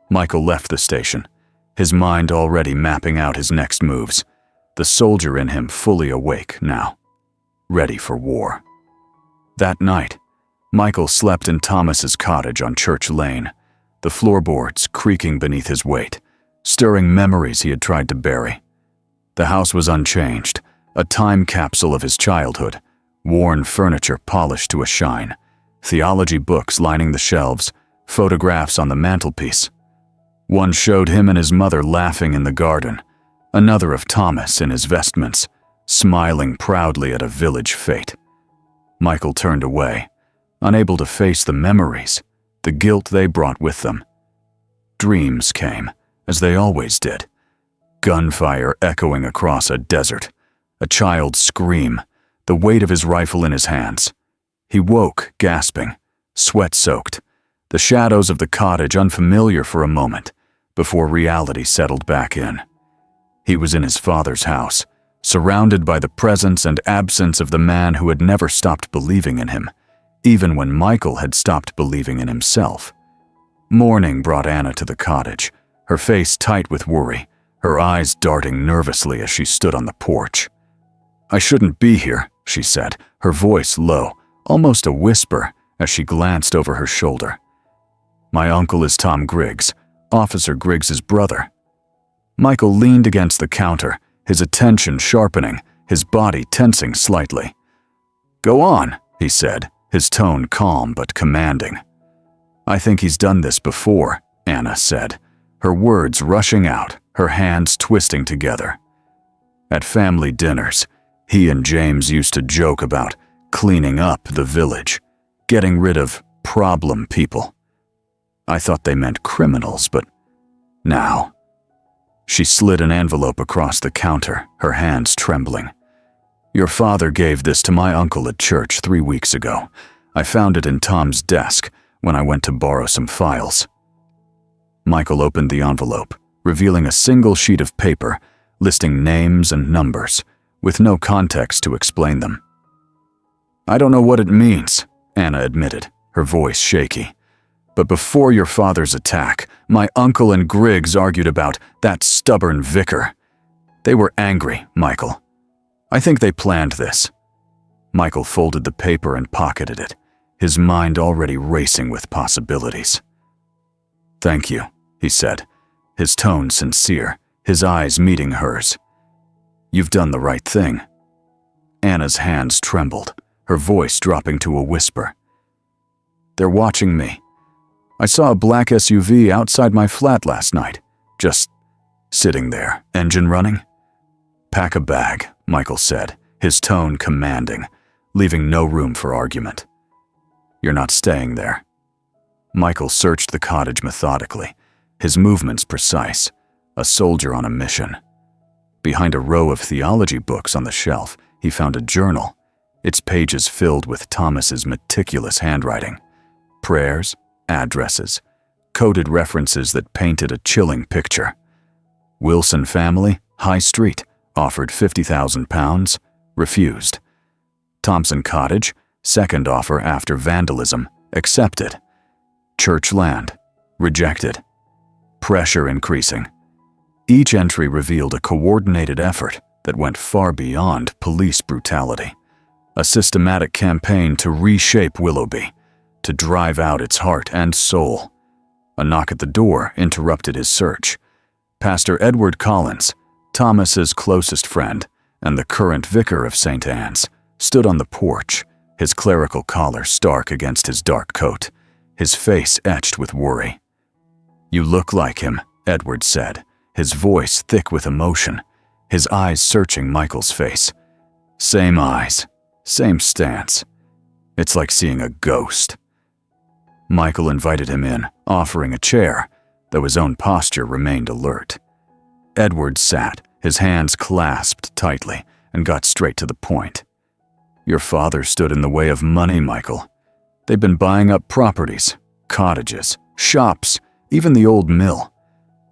Michael left the station, his mind already mapping out his next moves, the soldier in him fully awake now, ready for war. That night, Michael slept in Thomas's cottage on Church Lane, the floorboards creaking beneath his weight, stirring memories he had tried to bury. The house was unchanged, a time capsule of his childhood, worn furniture polished to a shine, theology books lining the shelves, photographs on the mantelpiece. One showed him and his mother laughing in the garden, another of Thomas in his vestments, smiling proudly at a village fete. Michael turned away, unable to face the memories, the guilt they brought with them. Dreams came, as they always did. Gunfire echoing across a desert, a child's scream, the weight of his rifle in his hands. He woke, gasping, sweat-soaked, the shadows of the cottage unfamiliar for a moment, before reality settled back in. He was in his father's house, surrounded by the presence and absence of the man who had never stopped believing in him, even when Michael had stopped believing in himself. Morning brought Anna to the cottage, her face tight with worry, her eyes darting nervously as she stood on the porch. "I shouldn't be here," she said, her voice low, almost a whisper, as she glanced over her shoulder. "My uncle is Tom Griggs, Officer Griggs's brother." Michael leaned against the counter, his attention sharpening, his body tensing slightly. "Go on," he said, his tone calm but commanding. "I think he's done this before," Anna said, her words rushing out, her hands twisting together. "At family dinners, he and James used to joke about cleaning up the village, getting rid of problem people. I thought they meant criminals, but now..." She slid an envelope across the counter, her hands trembling. "Your father gave this to my uncle at church 3 weeks ago. I found it in Tom's desk when I went to borrow some files." Michael opened the envelope, revealing a single sheet of paper, listing names and numbers, with no context to explain them. "I don't know what it means," Anna admitted, her voice shaky. "But before your father's attack, my uncle and Griggs argued about that stubborn vicar. They were angry, Michael. I think they planned this." Michael folded the paper and pocketed it, his mind already racing with possibilities. "Thank you," he said, his tone sincere, his eyes meeting hers. "You've done the right thing." Anna's hands trembled, her voice dropping to a whisper. "They're watching me. I saw a black SUV outside my flat last night, just sitting there, engine running." "Pack a bag," Michael said, his tone commanding, leaving no room for argument. "You're not staying there." Michael searched the cottage methodically, his movements precise, a soldier on a mission. Behind a row of theology books on the shelf, he found a journal, its pages filled with Thomas's meticulous handwriting. Prayers, addresses, coded references that painted a chilling picture. Wilson family, High Street, offered £50,000, refused. Thompson Cottage, second offer after vandalism, accepted. Church land, rejected. Pressure increasing. Each entry revealed a coordinated effort that went far beyond police brutality. A systematic campaign to reshape Willowby, to drive out its heart and soul. A knock at the door interrupted his search. Pastor Edward Collins, Thomas's closest friend and the current vicar of St. Anne's, stood on the porch, his clerical collar stark against his dark coat, his face etched with worry. "You look like him," Edward said, his voice thick with emotion, his eyes searching Michael's face. "Same eyes, same stance. It's like seeing a ghost." Michael invited him in, offering a chair, though his own posture remained alert. Edward sat, his hands clasped tightly, and got straight to the point. "Your father stood in the way of money, Michael. They've been buying up properties, cottages, shops, even the old mill.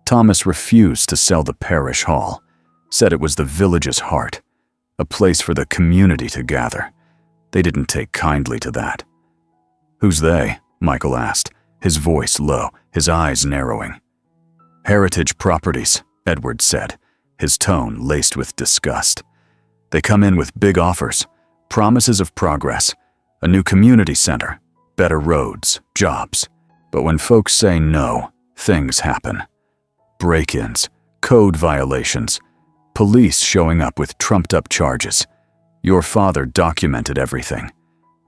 Thomas refused to sell the parish hall, said it was the village's heart, a place for the community to gather. They didn't take kindly to that." "Who's they?" Michael asked, his voice low, his eyes narrowing. "Heritage Properties," Edward said, his tone laced with disgust. "They come in with big offers, promises of progress, a new community center, better roads, jobs. But when folks say no, things happen. Break-ins, code violations, police showing up with trumped-up charges. Your father documented everything,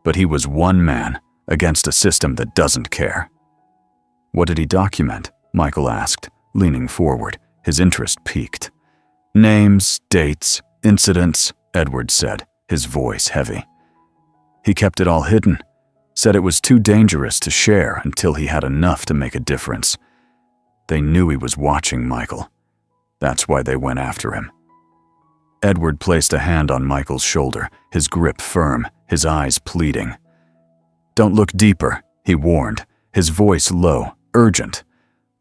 but he was one man against a system that doesn't care." "What did he document?" Michael asked, leaning forward, his interest piqued. "Names, dates, incidents," Edward said, his voice heavy. "He kept it all hidden, said it was too dangerous to share until he had enough to make a difference. They knew he was watching Michael. That's why they went after him." Edward placed a hand on Michael's shoulder, his grip firm, his eyes pleading. "Don't look deeper," he warned, his voice low, urgent,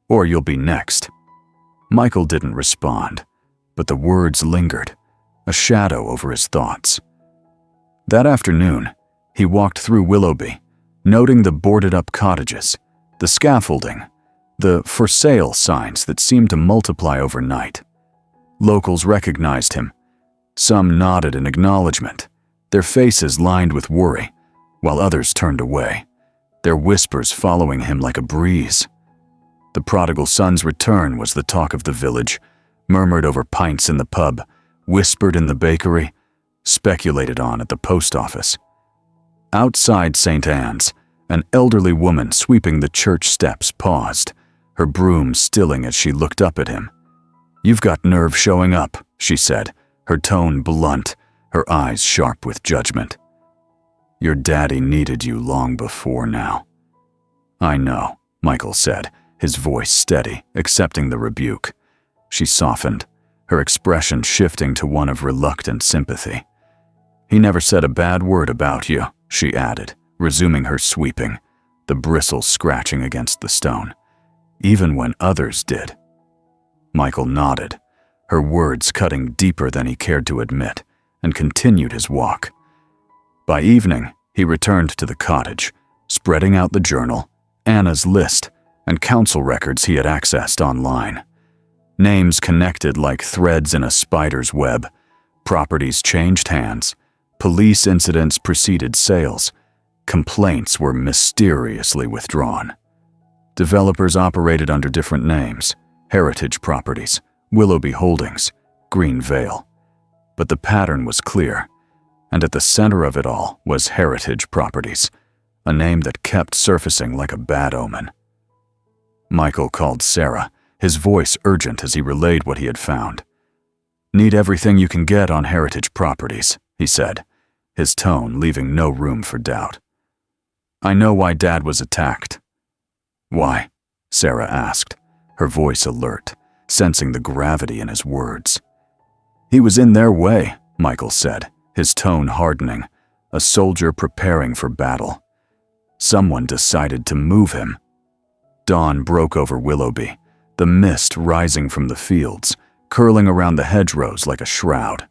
"or you'll be next." Michael didn't respond, but the words lingered, a shadow over his thoughts. That afternoon, he walked through Willowby, noting the boarded-up cottages, the scaffolding, the for sale signs that seemed to multiply overnight. Locals recognized him. Some nodded in acknowledgement, their faces lined with worry, while others turned away, their whispers following him like a breeze. The prodigal son's return was the talk of the village, murmured over pints in the pub, whispered in the bakery, speculated on at the post office. Outside St. Anne's, an elderly woman sweeping the church steps paused, her broom stilling as she looked up at him. "You've got nerve showing up," she said, her tone blunt, her eyes sharp with judgment. "Your daddy needed you long before now." "I know," Michael said, his voice steady, accepting the rebuke. She softened, her expression shifting to one of reluctant sympathy. "He never said a bad word about you," she added, resuming her sweeping, the bristles scratching against the stone, "even when others did." Michael nodded, her words cutting deeper than he cared to admit, and continued his walk. By evening, he returned to the cottage, spreading out the journal, Anna's list, and council records he had accessed online. Names connected like threads in a spider's web, properties changed hands, police incidents preceded sales, complaints were mysteriously withdrawn. Developers operated under different names, Heritage Properties, Willowby Holdings, Green Vale. But the pattern was clear, and at the center of it all was Heritage Properties, a name that kept surfacing like a bad omen. Michael called Sarah, his voice urgent as he relayed what he had found. "Need everything you can get on Heritage Properties," he said, his tone leaving no room for doubt. "I know why Dad was attacked." "Why?" Sarah asked, her voice alert, sensing the gravity in his words. "He was in their way," Michael said, his tone hardening, a soldier preparing for battle. Someone decided to move him. Dawn broke over Willowby, the mist rising from the fields, curling around the hedgerows like a shroud.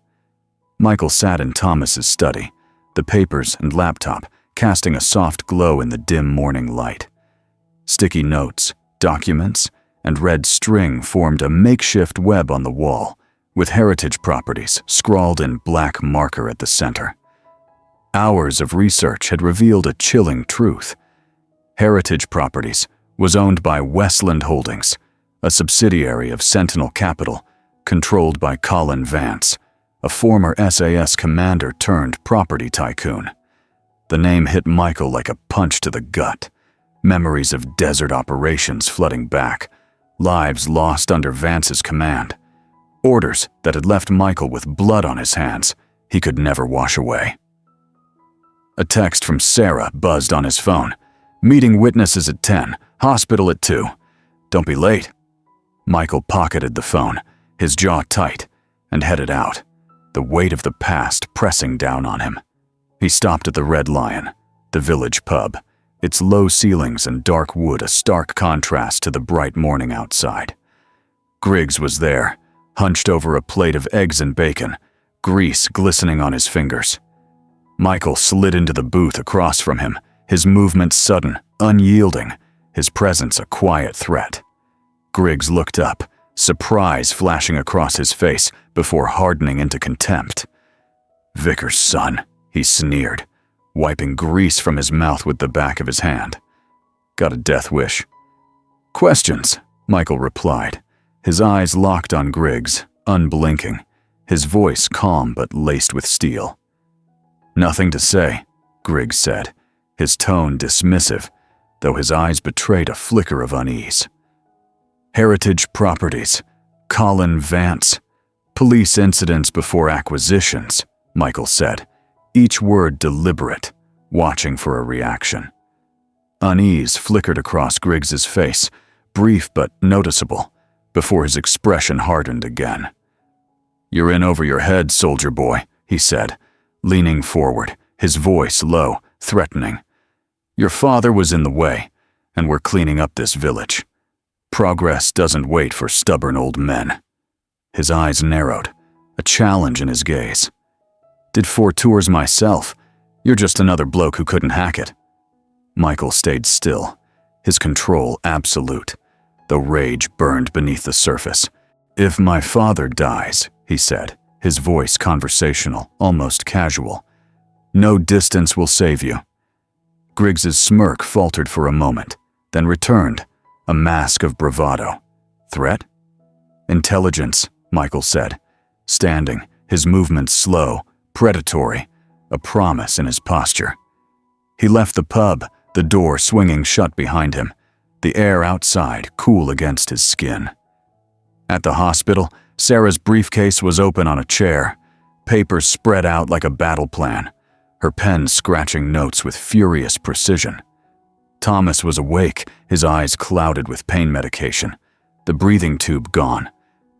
Michael sat in Thomas's study, the papers and laptop casting a soft glow in the dim morning light. Sticky notes, documents, and red string formed a makeshift web on the wall, with heritage properties scrawled in black marker at the center. Hours of research had revealed a chilling truth. Heritage Properties was owned by Westland Holdings, a subsidiary of Sentinel Capital, controlled by Colin Vance, a former SAS commander turned property tycoon. The name hit Michael like a punch to the gut. Memories of desert operations flooding back, lives lost under Vance's command, orders that had left Michael with blood on his hands he could never wash away. A text from Sarah buzzed on his phone. Meeting witnesses at 10, hospital at 2. Don't be late. Michael pocketed the phone, his jaw tight, and headed out, the weight of the past pressing down on him. He stopped at the Red Lion, the village pub, its low ceilings and dark wood a stark contrast to the bright morning outside. Griggs was there, hunched over a plate of eggs and bacon, grease glistening on his fingers. Michael slid into the booth across from him, his movements sudden, unyielding, his presence a quiet threat. Griggs looked up, surprise flashing across his face before hardening into contempt. "Vicar's son," he sneered, wiping grease from his mouth with the back of his hand. "Got a death wish?" "Questions," Michael replied, his eyes locked on Griggs, unblinking, his voice calm but laced with steel. "Nothing to say," Griggs said, his tone dismissive, though his eyes betrayed a flicker of unease. "Heritage Properties, Colin Vance, police incidents before acquisitions," Michael said, each word deliberate, watching for a reaction. Unease flickered across Griggs's face, brief but noticeable, before his expression hardened again. "You're in over your head, soldier boy," he said, leaning forward, his voice low, threatening. "Your father was in the way, and we're cleaning up this village. Progress doesn't wait for stubborn old men." His eyes narrowed, a challenge in his gaze. "Did 4 tours myself. You're just another bloke who couldn't hack it." Michael stayed still, his control absolute, though rage burned beneath the surface. "If my father dies," he said, his voice conversational, almost casual, "no distance will save you." Griggs's smirk faltered for a moment, then returned, a mask of bravado. "Threat?" "Intelligence," Michael said, standing, his movements slow, predatory, a promise in his posture. He left the pub, the door swinging shut behind him, the air outside cool against his skin. At the hospital, Sarah's briefcase was open on a chair, papers spread out like a battle plan, her pen scratching notes with furious precision. Thomas was awake, his eyes clouded with pain medication, the breathing tube gone,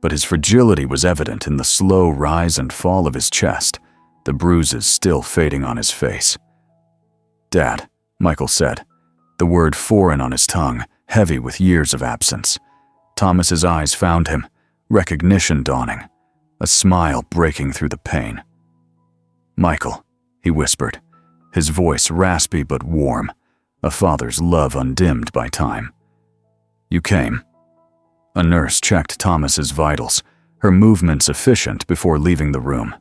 but his fragility was evident in the slow rise and fall of his chest, the bruises still fading on his face. "Dad," Michael said, the word foreign on his tongue, heavy with years of absence. Thomas's eyes found him, recognition dawning, a smile breaking through the pain. "Michael," he whispered, his voice raspy but warm, a father's love undimmed by time. "You came." A nurse checked Thomas's vitals, her movements efficient before leaving the room.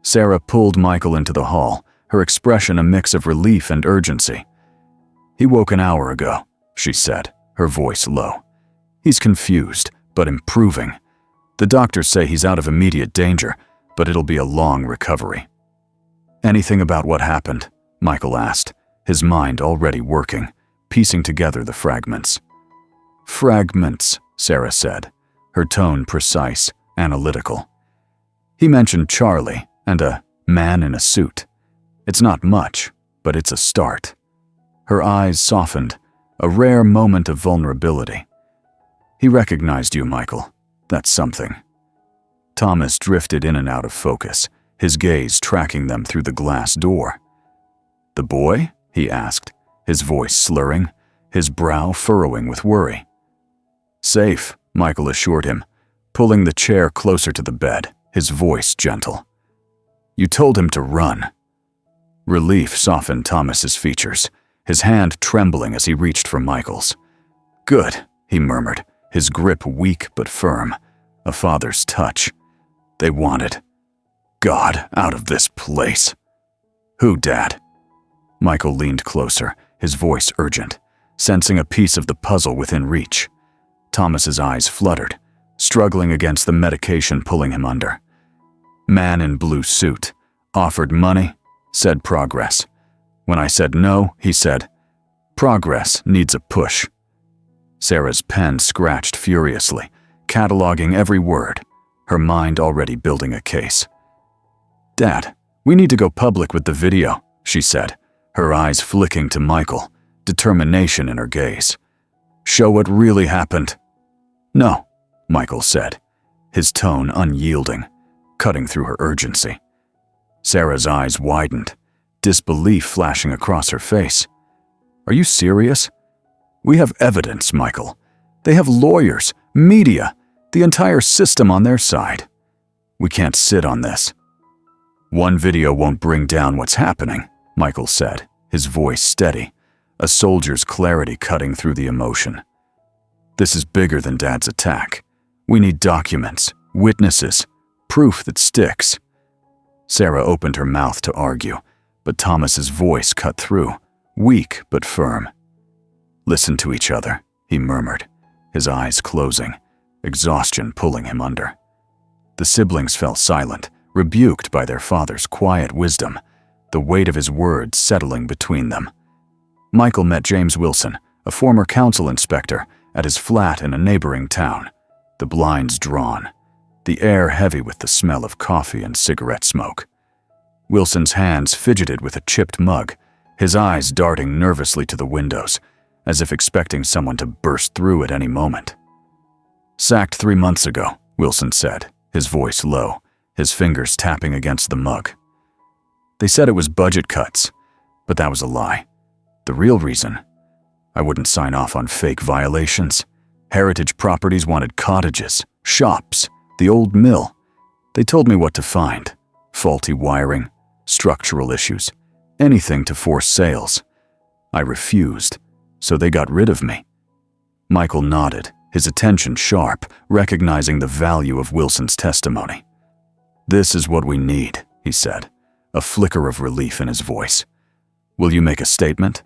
Sarah pulled Michael into the hall, her expression a mix of relief and urgency. "He woke an hour ago," she said, her voice low. "He's confused, but improving. The doctors say he's out of immediate danger, but it'll be a long recovery." "Anything about what happened?" Michael asked, his mind already working, piecing together the fragments. "Fragments," Sarah said, her tone precise, analytical. "He mentioned Charlie and a man in a suit. It's not much, but it's a start." Her eyes softened, a rare moment of vulnerability. "He recognized you, Michael. That's something." Thomas drifted in and out of focus, his gaze tracking them through the glass door. "The boy?" he asked, his voice slurring, his brow furrowing with worry. "Safe," Michael assured him, pulling the chair closer to the bed, his voice gentle. "You told him to run." Relief softened Thomas's features, his hand trembling as he reached for Michael's. "Good," he murmured, his grip weak but firm, a father's touch. They wanted God out of this place. "Who, Dad?" Michael leaned closer, his voice urgent, sensing a piece of the puzzle within reach. Thomas's eyes fluttered, struggling against the medication pulling him under. "Man in blue suit. Offered money, said progress. When I said no, he said, progress needs a push." Sarah's pen scratched furiously, cataloging every word, her mind already building a case. "Dad, we need to go public with the video," she said, her eyes flicking to Michael, determination in her gaze. "Show what really happened." "No," Michael said, his tone unyielding, cutting through her urgency. Sarah's eyes widened, disbelief flashing across her face. "Are you serious? We have evidence, Michael. They have lawyers, media, the entire system on their side. We can't sit on this." "One video won't bring down what's happening," Michael said, his voice steady, a soldier's clarity cutting through the emotion. "This is bigger than Dad's attack. We need documents, witnesses, proof that sticks." Sarah opened her mouth to argue, but Thomas's voice cut through, weak but firm. "Listen to each other," he murmured, his eyes closing, exhaustion pulling him under. The siblings fell silent, rebuked by their father's quiet wisdom, the weight of his words settling between them. Michael met James Wilson, a former council inspector, at his flat in a neighboring town, the blinds drawn, the air heavy with the smell of coffee and cigarette smoke. Wilson's hands fidgeted with a chipped mug, his eyes darting nervously to the windows, as if expecting someone to burst through at any moment. "Sacked 3 months ago," Wilson said, his voice low, his fingers tapping against the mug. "They said it was budget cuts, but that was a lie. The real reason? I wouldn't sign off on fake violations. Heritage Properties wanted cottages, shops, the old mill. They told me what to find. Faulty wiring, structural issues, anything to force sales. I refused, so they got rid of me." Michael nodded, his attention sharp, recognizing the value of Wilson's testimony. "This is what we need," he said, a flicker of relief in his voice. "Will you make a statement?"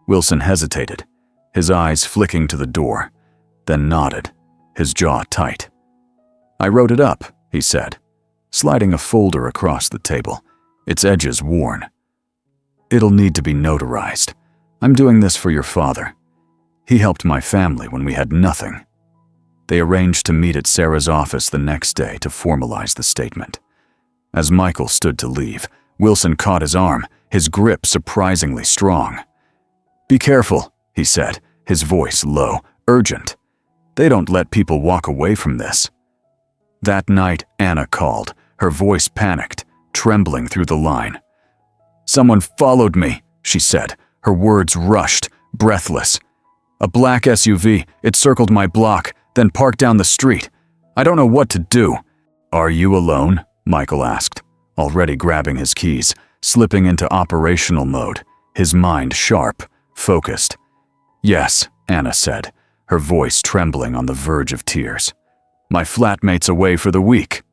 Wilson hesitated, his eyes flicking to the door, then nodded, his jaw tight. "I wrote it up," he said, sliding a folder across the table, its edges worn. "It'll need to be notarized. I'm doing this for your father. He helped my family when we had nothing." They arranged to meet at Sarah's office the next day to formalize the statement. As Michael stood to leave, Wilson caught his arm, his grip surprisingly strong. "Be careful," he said, his voice low, urgent. "They don't let people walk away from this." That night, Anna called, her voice panicked, trembling through the line. "Someone followed me," she said, her words rushed, breathless. "A black SUV, it circled my block, then parked down the street. I don't know what to do." "Are you alone?" Michael asked, already grabbing his keys, slipping into operational mode, his mind sharp, focused. "Yes," Anna said, her voice trembling on the verge of tears. "My flatmate's away for the week."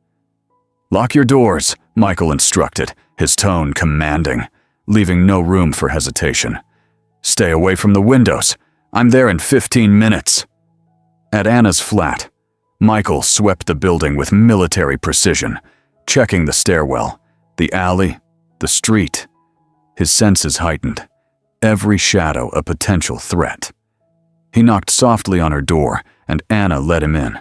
"Lock your doors," Michael instructed, his tone commanding, leaving no room for hesitation. "Stay away from the windows. I'm there in 15 minutes." At Anna's flat, Michael swept the building with military precision, checking the stairwell, the alley, the street. His senses heightened, every shadow a potential threat. He knocked softly on her door, and Anna let him in,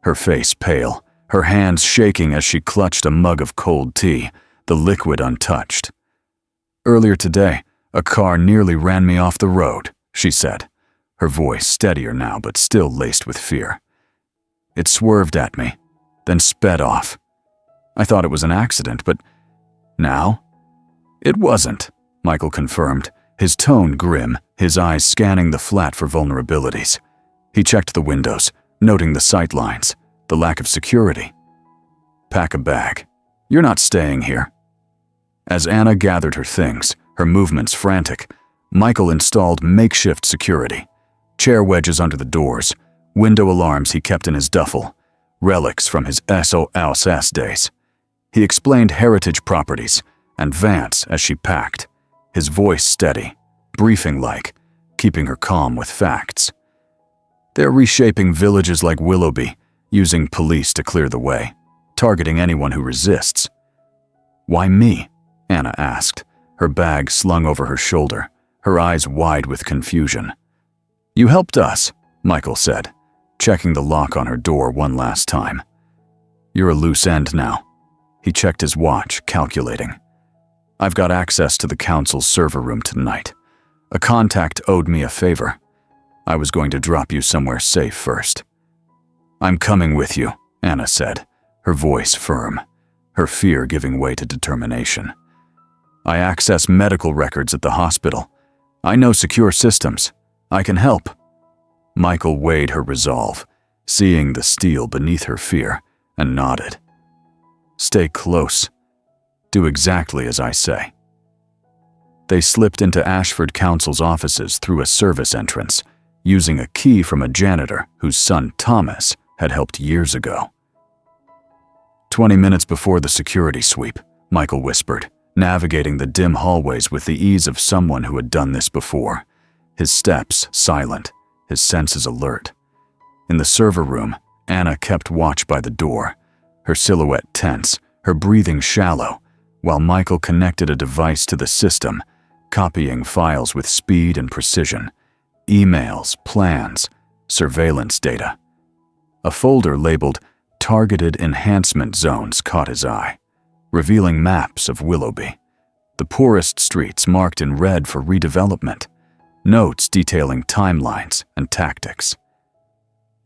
her face pale, her hands shaking as she clutched a mug of cold tea, the liquid untouched. "Earlier today, a car nearly ran me off the road," she said, her voice steadier now but still laced with fear. "It swerved at me, then sped off. I thought it was an accident, but now? It wasn't," Michael confirmed, his tone grim, his eyes scanning the flat for vulnerabilities. He checked the windows, noting the sight lines, the lack of security. Pack a bag. You're not staying here. As Anna gathered her things, her movements frantic, Michael installed makeshift security. Chair wedges under the doors, window alarms he kept in his duffel, relics from his ex-SAS days. He explained heritage properties and Vance as she packed, his voice steady, briefing-like, keeping her calm with facts. They're reshaping villages like Willowby, using police to clear the way, targeting anyone who resists. Why me? Anna asked, her bag slung over her shoulder, her eyes wide with confusion. You helped us, Michael said, checking the lock on her door one last time. You're a loose end now. He checked his watch, calculating. I've got access to the council's server room tonight. A contact owed me a favor. I was going to drop you somewhere safe first. I'm coming with you, Anna said, her voice firm, her fear giving way to determination. I access medical records at the hospital. I know secure systems. I can help. Michael weighed her resolve, seeing the steel beneath her fear, and nodded. Stay close. Do exactly as I say. They slipped into Ashford Council's offices through a service entrance, using a key from a janitor whose son Thomas had helped years ago. 20 minutes before the security sweep, Michael whispered, navigating the dim hallways with the ease of someone who had done this before, his steps silent, his senses alert. In the server room, Anna kept watch by the door, her silhouette tense, her breathing shallow, while Michael connected a device to the system, copying files with speed and precision, emails, plans, surveillance data. A folder labeled Targeted Enhancement Zones caught his eye, revealing maps of Willowby, the poorest streets marked in red for redevelopment, notes detailing timelines and tactics.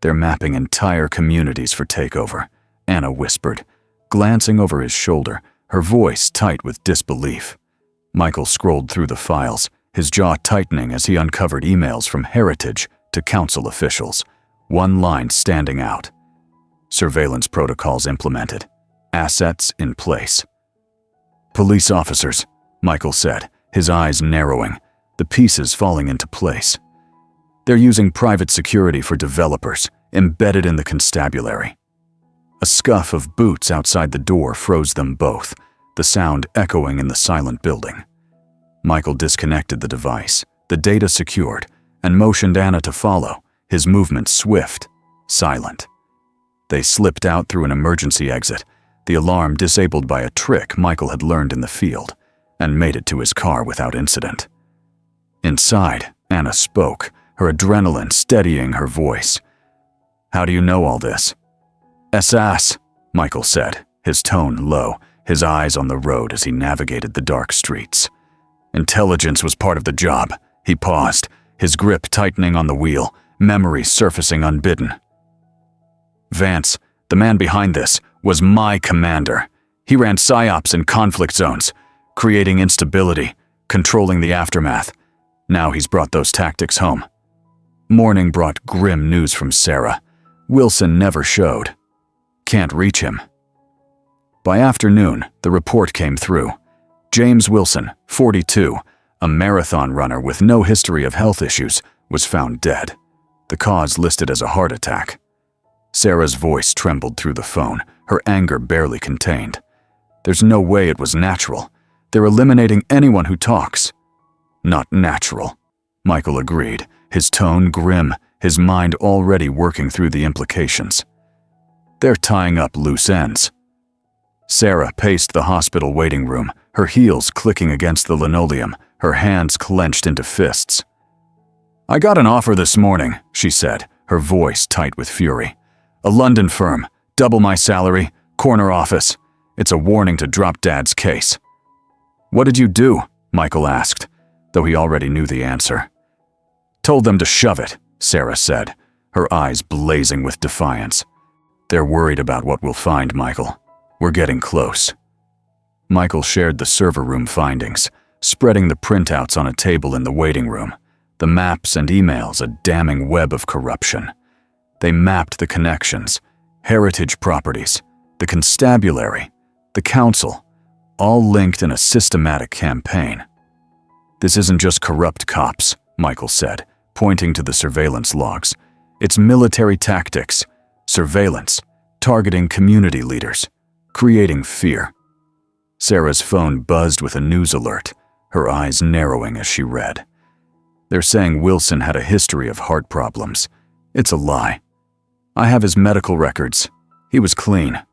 They're mapping entire communities for takeover, Anna whispered, glancing over his shoulder, her voice tight with disbelief. Michael scrolled through the files, his jaw tightening as he uncovered emails from Heritage to council officials, one line standing out. Surveillance protocols implemented, assets in place. Police officers, Michael said, his eyes narrowing, the pieces falling into place. They're using private security for developers, embedded in the constabulary. A scuff of boots outside the door froze them both, the sound echoing in the silent building. Michael disconnected the device, the data secured, and motioned Anna to follow, his movements swift, silent. They slipped out through an emergency exit, the alarm disabled by a trick Michael had learned in the field, and made it to his car without incident. Inside, Anna spoke, her adrenaline steadying her voice. How do you know all this? ex-SAS, Michael said, his tone low, his eyes on the road as he navigated the dark streets. Intelligence was part of the job. He paused, his grip tightening on the wheel, memories surfacing unbidden. Vance, the man behind this, was my commander. He ran psyops in conflict zones, creating instability, controlling the aftermath. Now he's brought those tactics home. Morning brought grim news from Sarah. Wilson never showed. Can't reach him. By afternoon, the report came through. James Wilson, 42, a marathon runner with no history of health issues, was found dead. The cause listed as a heart attack. Sarah's voice trembled through the phone, her anger barely contained. There's no way it was natural. They're eliminating anyone who talks. Not natural, Michael agreed, his tone grim, his mind already working through the implications. They're tying up loose ends. Sarah paced the hospital waiting room, her heels clicking against the linoleum, her hands clenched into fists. I got an offer this morning, she said, her voice tight with fury. A London firm, double my salary, corner office. It's a warning to drop Dad's case. What did you do? Michael asked, though he already knew the answer. Told them to shove it, Sarah said, her eyes blazing with defiance. They're worried about what we'll find, Michael. We're getting close. Michael shared the server room findings, spreading the printouts on a table in the waiting room, the maps and emails a damning web of corruption. They mapped the connections, heritage properties, the constabulary, the council, all linked in a systematic campaign. "This isn't just corrupt cops," Michael said, pointing to the surveillance logs. "It's military tactics, surveillance, targeting community leaders, creating fear." Sarah's phone buzzed with a news alert, her eyes narrowing as she read. "They're saying Wilson had a history of heart problems. It's a lie. I have his medical records. He was clean."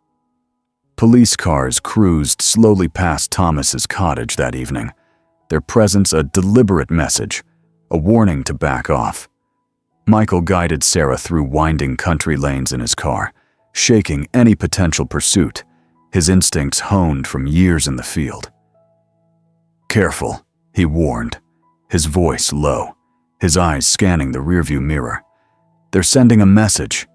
Police cars cruised slowly past Thomas's cottage that evening, their presence a deliberate message, a warning to back off. Michael guided Sarah through winding country lanes in his car, shaking any potential pursuit, his instincts honed from years in the field. "Careful," he warned, his voice low, his eyes scanning the rearview mirror. "They're sending a message."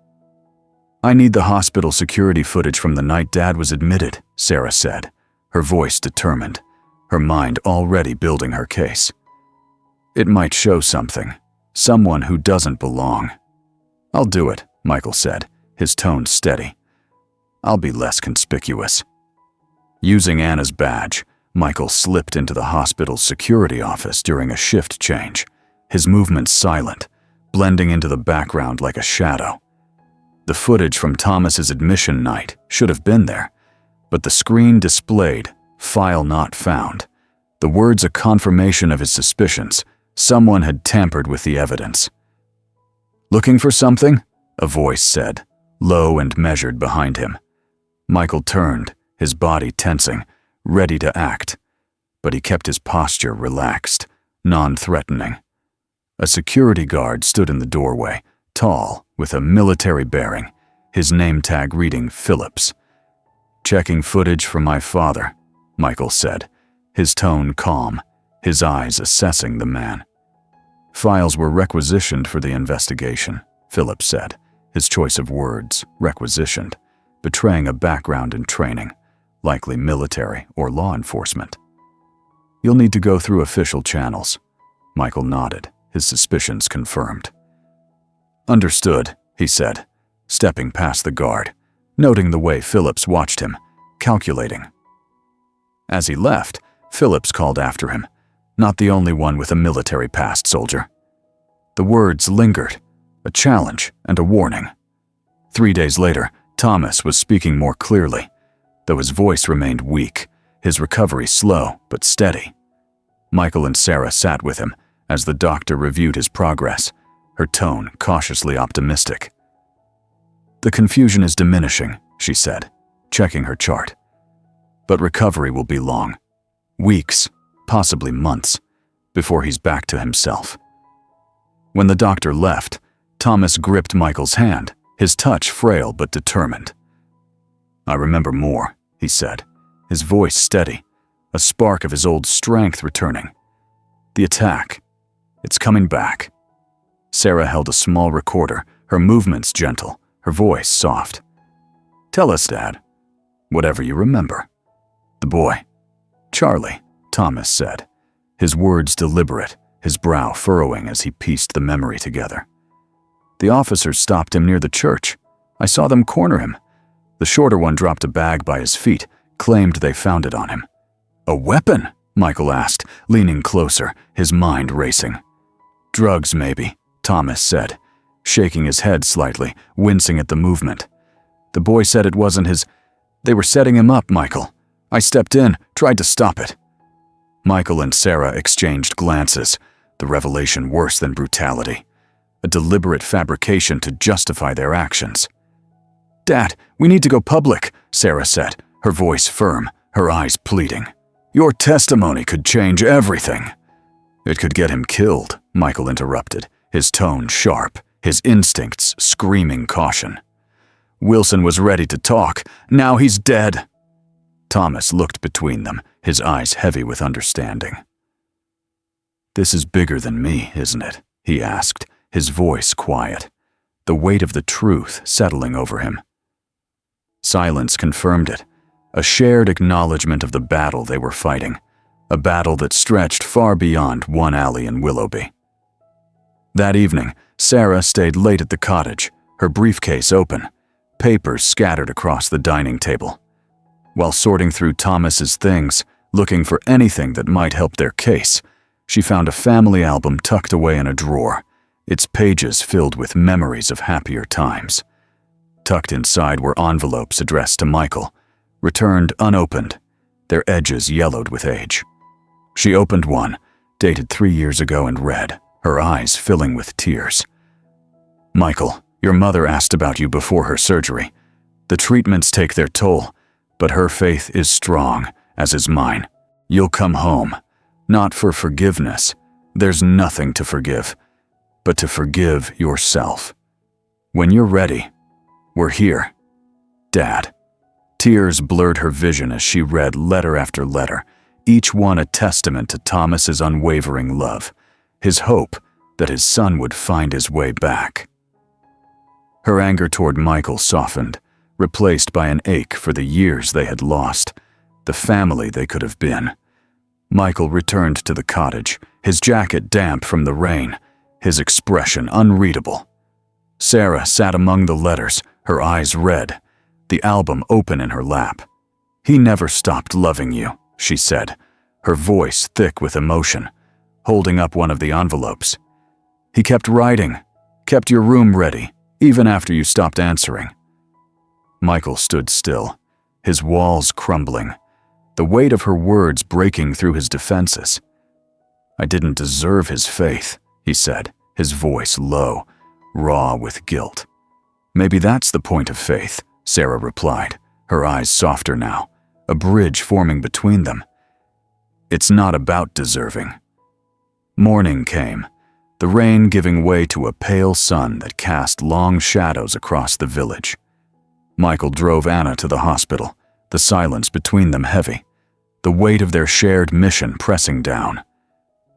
"I need the hospital security footage from the night Dad was admitted," Sarah said, her voice determined, her mind already building her case. "It might show something, someone who doesn't belong." "I'll do it," Michael said, his tone steady. "I'll be less conspicuous." Using Anna's badge, Michael slipped into the hospital's security office during a shift change, his movements silent, blending into the background like a shadow. The footage from Thomas's admission night should have been there, but the screen displayed, "File not found," the words a confirmation of his suspicions. Someone had tampered with the evidence. "Looking for something?" a voice said, low and measured behind him. Michael turned, his body tensing, ready to act, but he kept his posture relaxed, non-threatening. A security guard stood in the doorway, tall, with a military bearing, his name tag reading Phillips. "Checking footage from my father," Michael said, his tone calm, his eyes assessing the man. "Files were requisitioned for the investigation," Phillips said, his choice of words, requisitioned, betraying a background in training, likely military or law enforcement. "You'll need to go through official channels." Michael nodded, his suspicions confirmed. "Understood," he said, stepping past the guard, noting the way Phillips watched him, calculating. As he left, Phillips called after him, "Not the only one with a military past, soldier." The words lingered, a challenge and a warning. 3 days later, Thomas was speaking more clearly, though his voice remained weak, his recovery slow but steady. Michael and Sarah sat with him as the doctor reviewed his progress, her tone cautiously optimistic. "The confusion is diminishing," she said, checking her chart. "But recovery will be long. Weeks, possibly months, before he's back to himself." When the doctor left, Thomas gripped Michael's hand, his touch frail but determined. "I remember more," he said, his voice steady, a spark of his old strength returning. "The attack. It's coming back." Sarah held a small recorder, her movements gentle, her voice soft. "Tell us, Dad. Whatever you remember." "The boy." "Charlie," Thomas said, his words deliberate, his brow furrowing as he pieced the memory together. "The officers stopped him near the church. I saw them corner him. The shorter one dropped a bag by his feet, claimed they found it on him." "A weapon?" Michael asked, leaning closer, his mind racing. "Drugs, maybe," Thomas said, shaking his head slightly, wincing at the movement. "The boy said it wasn't his. They were setting him up, Michael. I stepped in, tried to stop it." Michael and Sarah exchanged glances, the revelation worse than brutality, a deliberate fabrication to justify their actions. "Dad, we need to go public," Sarah said, her voice firm, her eyes pleading. "Your testimony could change everything." "It could get him killed," Michael interrupted, his tone sharp, his instincts screaming caution. "Wilson was ready to talk. Now he's dead." Thomas looked between them, his eyes heavy with understanding. "This is bigger than me, isn't it?" he asked, his voice quiet, the weight of the truth settling over him. Silence confirmed it, a shared acknowledgement of the battle they were fighting, a battle that stretched far beyond one alley in Willowby. That evening, Sarah stayed late at the cottage, her briefcase open, papers scattered across the dining table. While sorting through Thomas's things, looking for anything that might help their case, she found a family album tucked away in a drawer, its pages filled with memories of happier times. Tucked inside were envelopes addressed to Michael, returned unopened, their edges yellowed with age. She opened one, dated 3 years ago, and read, her eyes filling with tears. "Michael, your mother asked about you before her surgery. The treatments take their toll, but her faith is strong, as is mine. You'll come home, not for forgiveness. There's nothing to forgive, but to forgive yourself. When you're ready, we're here. Dad." Tears blurred her vision as she read letter after letter, each one a testament to Thomas's unwavering love, his hope that his son would find his way back. Her anger toward Michael softened, replaced by an ache for the years they had lost, the family they could have been. Michael returned to the cottage, his jacket damp from the rain, his expression unreadable. Sarah sat among the letters, her eyes red, the album open in her lap. "He never stopped loving you," she said, her voice thick with emotion, holding up one of the envelopes. "He kept writing, kept your room ready, even after you stopped answering." Michael stood still, his walls crumbling, the weight of her words breaking through his defenses. "I didn't deserve his faith," he said, his voice low, raw with guilt. "Maybe that's the point of faith," Sarah replied, her eyes softer now, a bridge forming between them. "It's not about deserving." Morning came, the rain giving way to a pale sun that cast long shadows across the village. Michael drove Anna to the hospital, the silence between them heavy, the weight of their shared mission pressing down.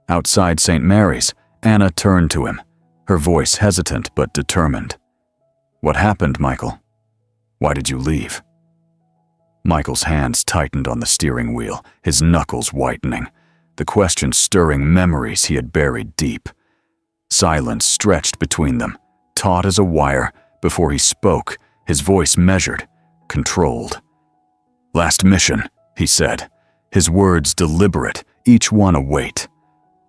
Outside St. Mary's, Anna turned to him, her voice hesitant but determined. "What happened, Michael? Why did you leave?" Michael's hands tightened on the steering wheel, his knuckles whitening, the question stirring memories he had buried deep. Silence stretched between them, taut as a wire, before he spoke, his voice measured, controlled. "Last mission," he said, his words deliberate, each one a weight.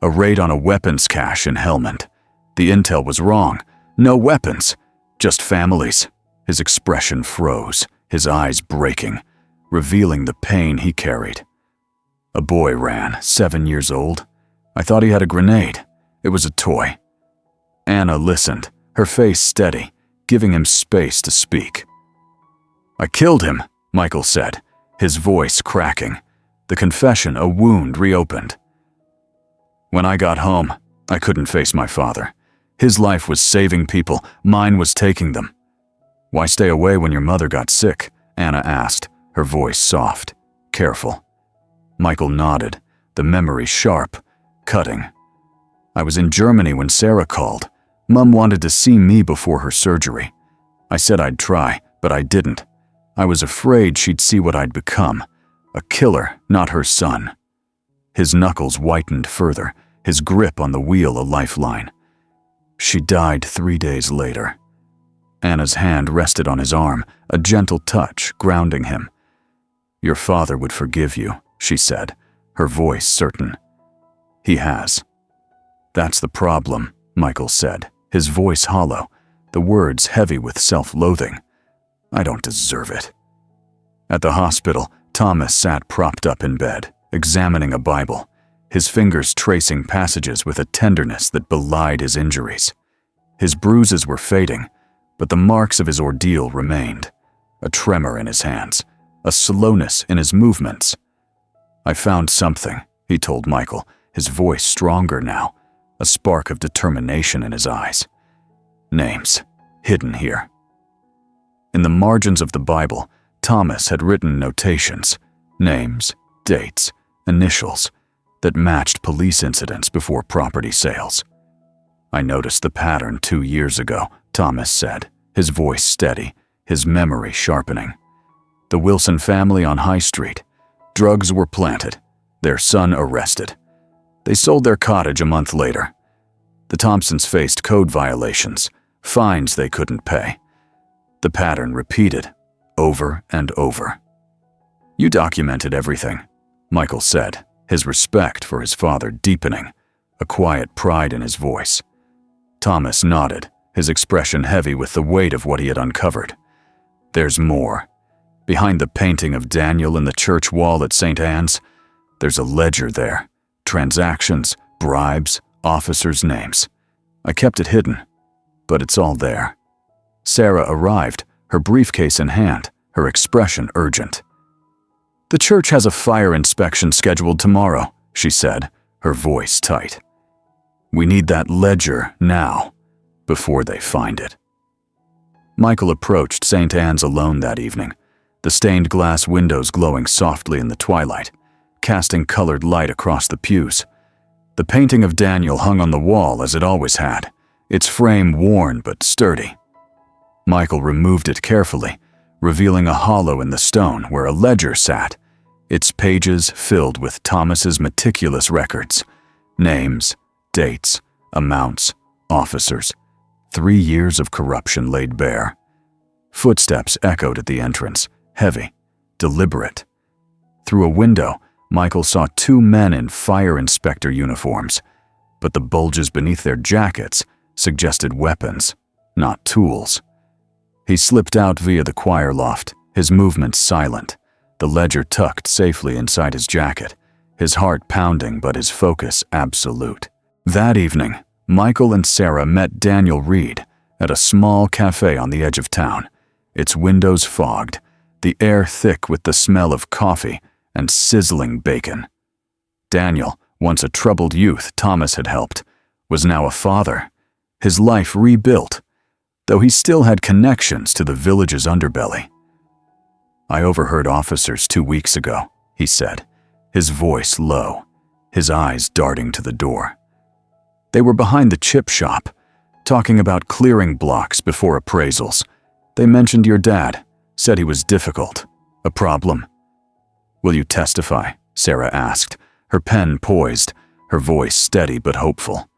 "A raid on a weapons cache in Helmand. The intel was wrong. No weapons, just families." His expression froze, his eyes breaking, revealing the pain he carried. "A boy ran, 7 years old. I thought he had a grenade. It was a toy." Anna listened, her face steady, giving him space to speak. "I killed him," Michael said, his voice cracking, the confession a wound reopened. "When I got home, I couldn't face my father. His life was saving people, mine was taking them." "Why stay away when your mother got sick?" Anna asked, her voice soft, careful. Michael nodded, the memory sharp, cutting. "I was in Germany when Sarah called. Mum wanted to see me before her surgery. I said I'd try, but I didn't. I was afraid she'd see what I'd become, a killer, not her son." His knuckles whitened further, his grip on the wheel a lifeline. "She died 3 days later." Anna's hand rested on his arm, a gentle touch grounding him. "Your father would forgive you," she said, her voice certain. "He has." "That's the problem," Michael said, his voice hollow, the words heavy with self-loathing. "I don't deserve it." At the hospital, Thomas sat propped up in bed, examining a Bible, his fingers tracing passages with a tenderness that belied his injuries. His bruises were fading, but the marks of his ordeal remained, a tremor in his hands, a slowness in his movements. "I found something," he told Michael, his voice stronger now, a spark of determination in his eyes. "Names, hidden here." In the margins of the Bible, Thomas had written notations, names, dates, initials, that matched police incidents before property sales. "I noticed the pattern 2 years ago," Thomas said, his voice steady, his memory sharpening. "The Wilson family on High Street. Drugs were planted. Their son arrested. They sold their cottage a month later. The Thompsons faced code violations, fines they couldn't pay. The pattern repeated, over and over. "You documented everything," Michael said, his respect for his father deepening, a quiet pride in his voice. Thomas nodded, his expression heavy with the weight of what he had uncovered. "There's more. Behind the painting of Daniel in the church wall at St. Anne's, there's a ledger there. Transactions, bribes, officers' names. I kept it hidden, but it's all there." Sarah arrived, her briefcase in hand, her expression urgent. "The church has a fire inspection scheduled tomorrow," she said, her voice tight. "We need that ledger now, before they find it." Michael approached St. Anne's alone that evening, the stained glass windows glowing softly in the twilight, casting colored light across the pews. The painting of Daniel hung on the wall as it always had, its frame worn but sturdy. Michael removed it carefully, revealing a hollow in the stone where a ledger sat, its pages filled with Thomas's meticulous records. Names, dates, amounts, officers. 3 years of corruption laid bare. Footsteps echoed at the entrance, heavy, deliberate. Through a window, Michael saw 2 men in fire inspector uniforms, but the bulges beneath their jackets suggested weapons, not tools. He slipped out via the choir loft, his movements silent, the ledger tucked safely inside his jacket, his heart pounding but his focus absolute. That evening, Michael and Sarah met Daniel Reed at a small cafe on the edge of town, its windows fogged, the air thick with the smell of coffee and sizzling bacon. Daniel, once a troubled youth Thomas had helped, was now a father, his life rebuilt, though he still had connections to the village's underbelly. "I overheard officers 2 weeks ago," he said, his voice low, his eyes darting to the door. "They were behind the chip shop, talking about clearing blocks before appraisals. They mentioned your dad, said he was difficult. A problem." "Will you testify?" Sarah asked, her pen poised, her voice steady but hopeful.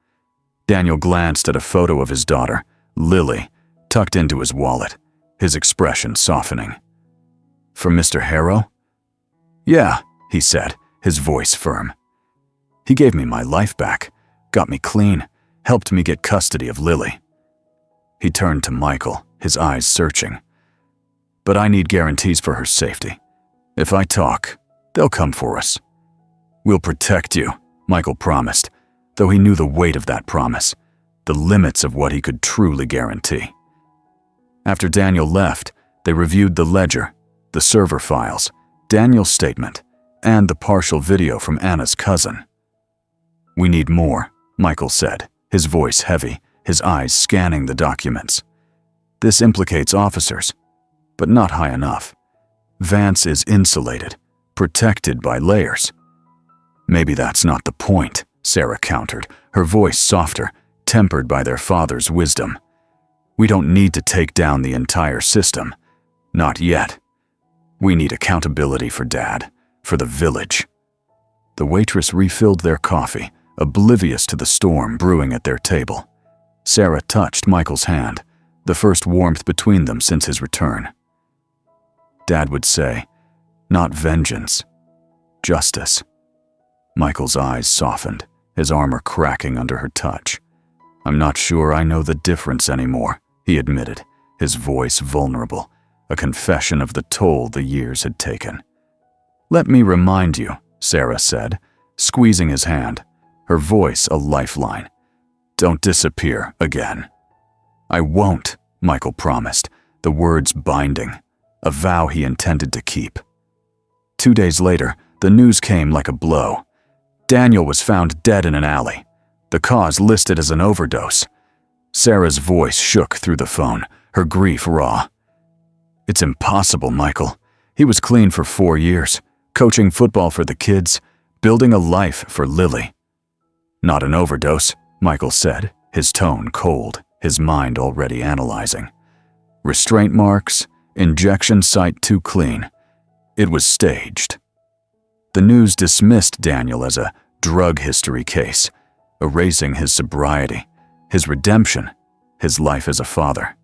Daniel glanced at a photo of his daughter, Lily, tucked into his wallet, his expression softening. "For Mr. Harrow?" "Yeah," he said, his voice firm. "He gave me my life back, got me clean, helped me get custody of Lily." He turned to Michael, his eyes searching. "But I need guarantees for her safety. If I talk, they'll come for us." "We'll protect you," Michael promised, though he knew the weight of that promise, the limits of what he could truly guarantee. After Daniel left, they reviewed the ledger, the server files, Daniel's statement, and the partial video from Anna's cousin. "We need more," Michael said, his voice heavy, his eyes scanning the documents. "This implicates officers, but not high enough. Vance is insulated, protected by layers." "Maybe that's not the point," Sarah countered, her voice softer, tempered by their father's wisdom. "We don't need to take down the entire system. Not yet. We need accountability for Dad, for the village." The waitress refilled their coffee, oblivious to the storm brewing at their table. Sarah touched Michael's hand, the first warmth between them since his return. Dad would say, "Not vengeance, justice." Michael's eyes softened, his armor cracking under her touch. "I'm not sure I know the difference anymore," he admitted, his voice vulnerable, a confession of the toll the years had taken. "Let me remind you," Sarah said, squeezing his hand, her voice a lifeline. "Don't disappear again." "I won't," Michael promised, the words binding, a vow he intended to keep. 2 days later, the news came like a blow. Daniel was found dead in an alley, the cause listed as an overdose. Sarah's voice shook through the phone, her grief raw. "It's impossible, Michael. He was clean for 4 years, coaching football for the kids, building a life for Lily." "Not an overdose," Michael said, his tone cold, his mind already analyzing. "Restraint marks, injection site too clean. It was staged." The news dismissed Daniel as a drug history case, erasing his sobriety, his redemption, his life as a father.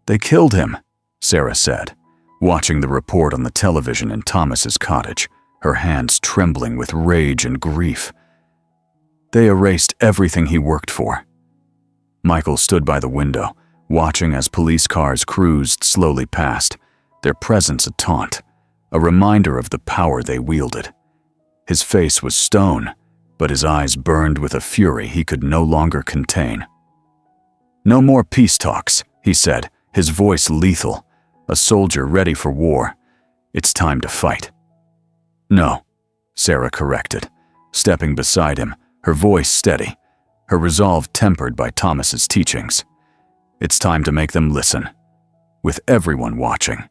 "They killed him," Sarah said, watching the report on the television in Thomas's cottage, her hands trembling with rage and grief. "They erased everything he worked for." Michael stood by the window, watching as police cars cruised slowly past, their presence a taunt, a reminder of the power they wielded. His face was stone, but his eyes burned with a fury he could no longer contain. "No more peace talks," he said, his voice lethal, a soldier ready for war. "It's time to fight." "No," Sarah corrected, stepping beside him, her voice steady, her resolve tempered by Thomas's teachings. "It's time to make them listen, with everyone watching."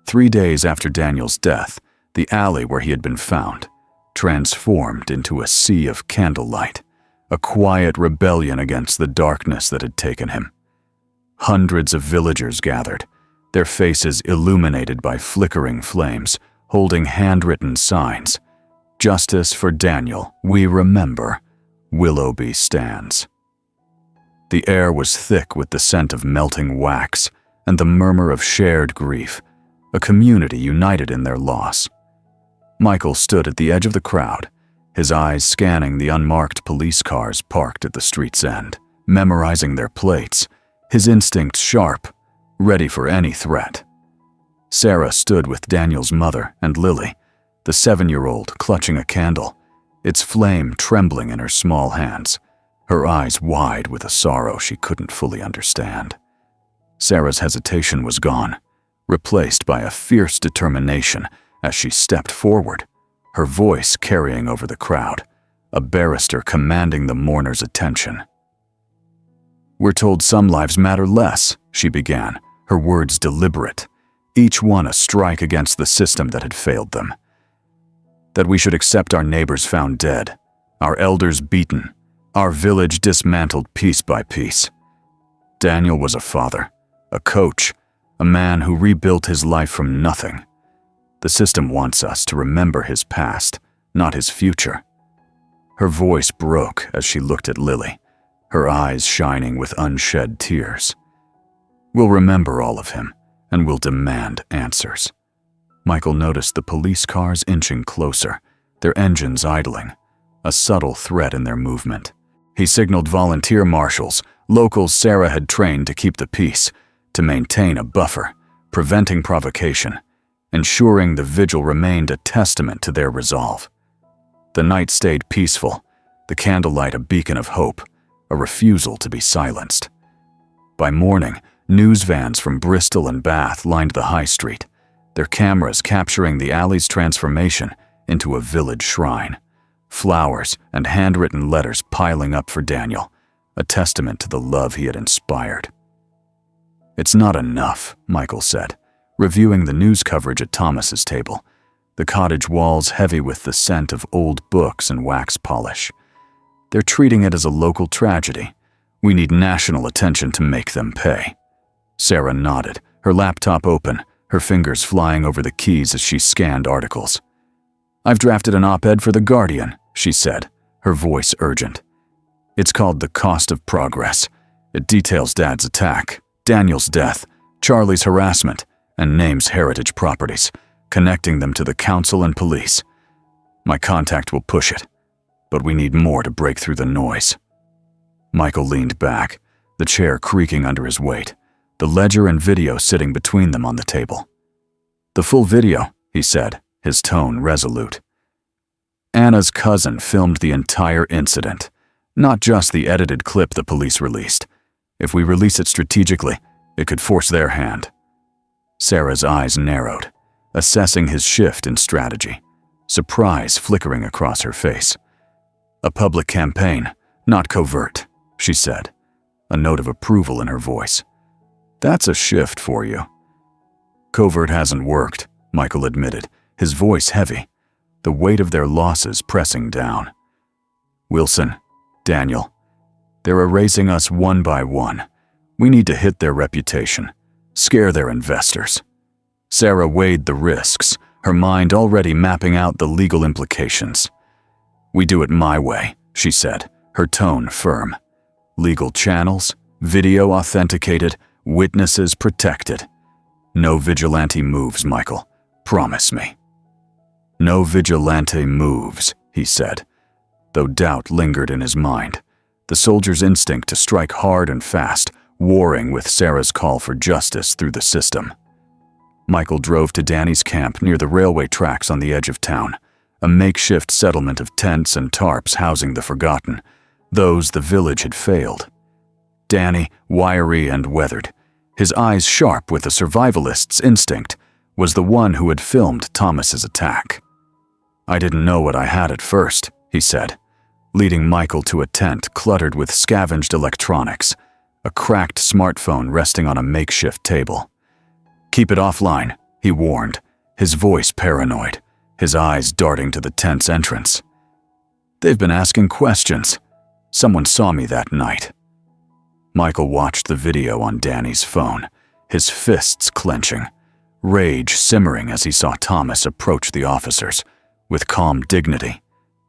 3 days after Daniel's death, the alley where he had been found transformed into a sea of candlelight, a quiet rebellion against the darkness that had taken him. Hundreds of villagers gathered, their faces illuminated by flickering flames, holding handwritten signs. "Justice for Daniel, we remember. Willowby stands." The air was thick with the scent of melting wax and the murmur of shared grief, a community united in their loss. Michael stood at the edge of the crowd, his eyes scanning the unmarked police cars parked at the street's end, memorizing their plates, his instincts sharp, ready for any threat. Sarah stood with Daniel's mother and Lily, the 7-year-old clutching a candle, its flame trembling in her small hands, her eyes wide with a sorrow she couldn't fully understand. Sarah's hesitation was gone, replaced by a fierce determination as she stepped forward, her voice carrying over the crowd, a barrister commanding the mourners' attention. "We're told some lives matter less," she began, her words deliberate, each one a strike against the system that had failed them. "That we should accept our neighbors found dead, our elders beaten, our village dismantled piece by piece. Daniel was a father, a coach, a man who rebuilt his life from nothing. The system wants us to remember his past, not his future." Her voice broke as she looked at Lily, her eyes shining with unshed tears. "We'll remember all of him, and we'll demand answers." Michael noticed the police cars inching closer, their engines idling, a subtle threat in their movement. He signaled volunteer marshals, locals Sarah had trained to keep the peace, to maintain a buffer, preventing provocation, ensuring the vigil remained a testament to their resolve. The night stayed peaceful, the candlelight a beacon of hope, a refusal to be silenced. By morning, news vans from Bristol and Bath lined the high street, their cameras capturing the alley's transformation into a village shrine, flowers and handwritten letters piling up for Daniel, a testament to the love he had inspired. "It's not enough," Michael said, reviewing the news coverage at Thomas's table, the cottage walls heavy with the scent of old books and wax polish. "They're treating it as a local tragedy. We need national attention to make them pay." Sarah nodded, her laptop open, her fingers flying over the keys as she scanned articles. "I've drafted an op-ed for The Guardian," she said, her voice urgent. "It's called The Cost of Progress. It details Dad's attack, Daniel's death, Charlie's harassment, and names heritage properties, connecting them to the council and police. My contact will push it, but we need more to break through the noise." Michael leaned back, the chair creaking under his weight, the ledger and video sitting between them on the table. "The full video," he said, his tone resolute. "Anna's cousin filmed the entire incident, not just the edited clip the police released. If we release it strategically, it could force their hand." Sarah's eyes narrowed, assessing his shift in strategy, surprise flickering across her face. "A public campaign, not covert," she said, a note of approval in her voice. "That's a shift for you." "Covert hasn't worked," Michael admitted, his voice heavy, the weight of their losses pressing down. "Wilson, Daniel, they're erasing us one by one. We need to hit their reputation, scare their investors." Sarah weighed the risks, her mind already mapping out the legal implications. "We do it my way," she said, her tone firm. "Legal channels, video authenticated, witnesses protected. No vigilante moves, Michael. Promise me." "No vigilante moves," he said, though doubt lingered in his mind. The soldier's instinct to strike hard and fast, warring with Sarah's call for justice through the system. Michael drove to Danny's camp near the railway tracks on the edge of town, a makeshift settlement of tents and tarps housing the forgotten, those the village had failed. Danny, wiry and weathered, his eyes sharp with a survivalist's instinct, was the one who had filmed Thomas's attack. "I didn't know what I had at first," he said, leading Michael to a tent cluttered with scavenged electronics, a cracked smartphone resting on a makeshift table. "Keep it offline," he warned, his voice paranoid, his eyes darting to the tent's entrance. "They've been asking questions. Someone saw me that night." Michael watched the video on Danny's phone, his fists clenching, rage simmering as he saw Thomas approach the officers with calm dignity.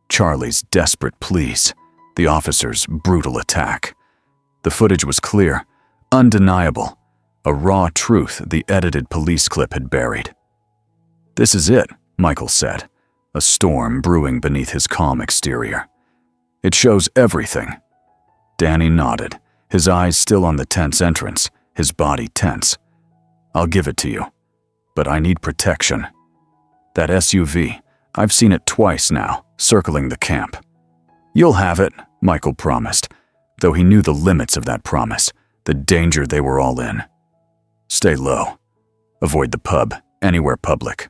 Charlie's desperate pleas, the officer's brutal attack. The footage was clear, undeniable, a raw truth the edited police clip had buried. "This is it," Michael said, a storm brewing beneath his calm exterior. "It shows everything." Danny nodded, his eyes still on the tent's entrance, his body tense. "I'll give it to you, but I need protection. That SUV, I've seen it twice now, circling the camp." "You'll have it," Michael promised, though he knew the limits of that promise, the danger they were all in. "Stay low. Avoid the pub, anywhere public."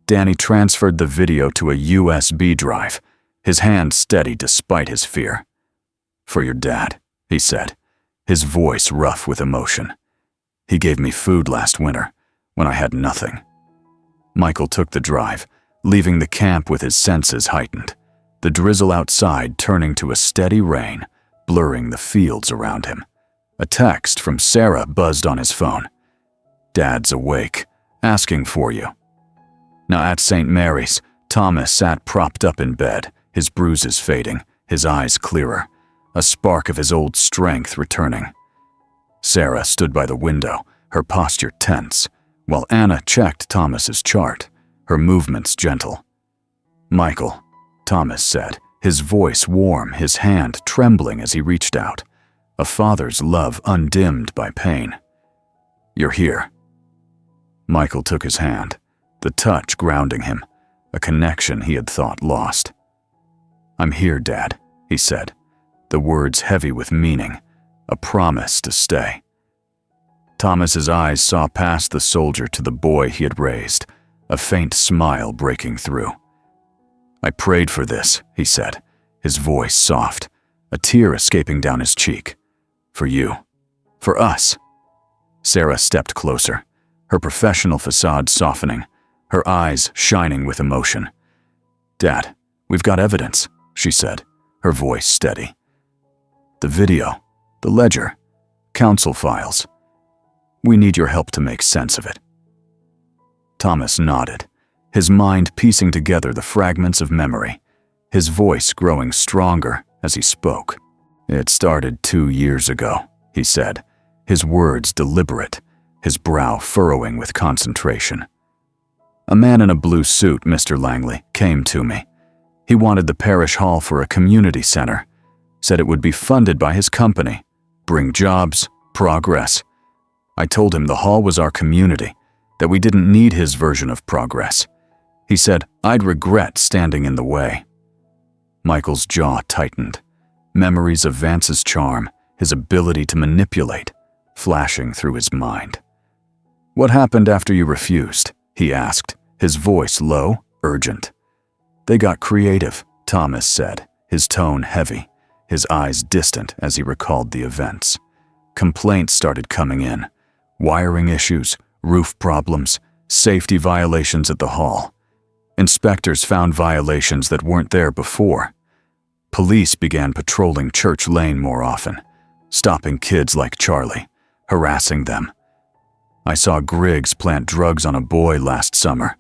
Danny transferred the video to a USB drive, his hand steady despite his fear. "For your dad," he said, his voice rough with emotion. "He gave me food last winter, when I had nothing." Michael took the drive, leaving the camp with his senses heightened, the drizzle outside turning to a steady rain, blurring the fields around him. A text from Sarah buzzed on his phone. "Dad's awake, asking for you." Now at St. Mary's, Thomas sat propped up in bed, his bruises fading, his eyes clearer, a spark of his old strength returning. Sarah stood by the window, her posture tense, while Anna checked Thomas's chart, her movements gentle. "Michael," Thomas said, his voice warm, his hand trembling as he reached out, a father's love undimmed by pain. "You're here." Michael took his hand, the touch grounding him, a connection he had thought lost. "I'm here, Dad," he said, the words heavy with meaning, a promise to stay. Thomas's eyes saw past the soldier to the boy he had raised, a faint smile breaking through. "I prayed for this," he said, his voice soft, a tear escaping down his cheek. "For you. For us." Sarah stepped closer, her professional facade softening, her eyes shining with emotion. "Dad, we've got evidence," she said, her voice steady. "The video, the ledger, council files. We need your help to make sense of it." Thomas nodded, his mind piecing together the fragments of memory, his voice growing stronger as he spoke. "It started 2 years ago," he said, his words deliberate, his brow furrowing with concentration. "A man in a blue suit, Mr. Langley, came to me. He wanted the parish hall for a community center, said it would be funded by his company, bring jobs, progress. I told him the hall was our community, that we didn't need his version of progress. He said I'd regret standing in the way." Michael's jaw tightened, memories of Vance's charm, his ability to manipulate, flashing through his mind. "What happened after you refused?" he asked, his voice low, urgent. "They got creative," Thomas said, his tone heavy, his eyes distant as he recalled the events. Complaints started coming in, wiring issues, roof problems, safety violations at the hall. Inspectors found violations that weren't there before. Police began patrolling Church Lane more often, stopping kids like Charlie, harassing them. I saw Griggs plant drugs on a boy last summer,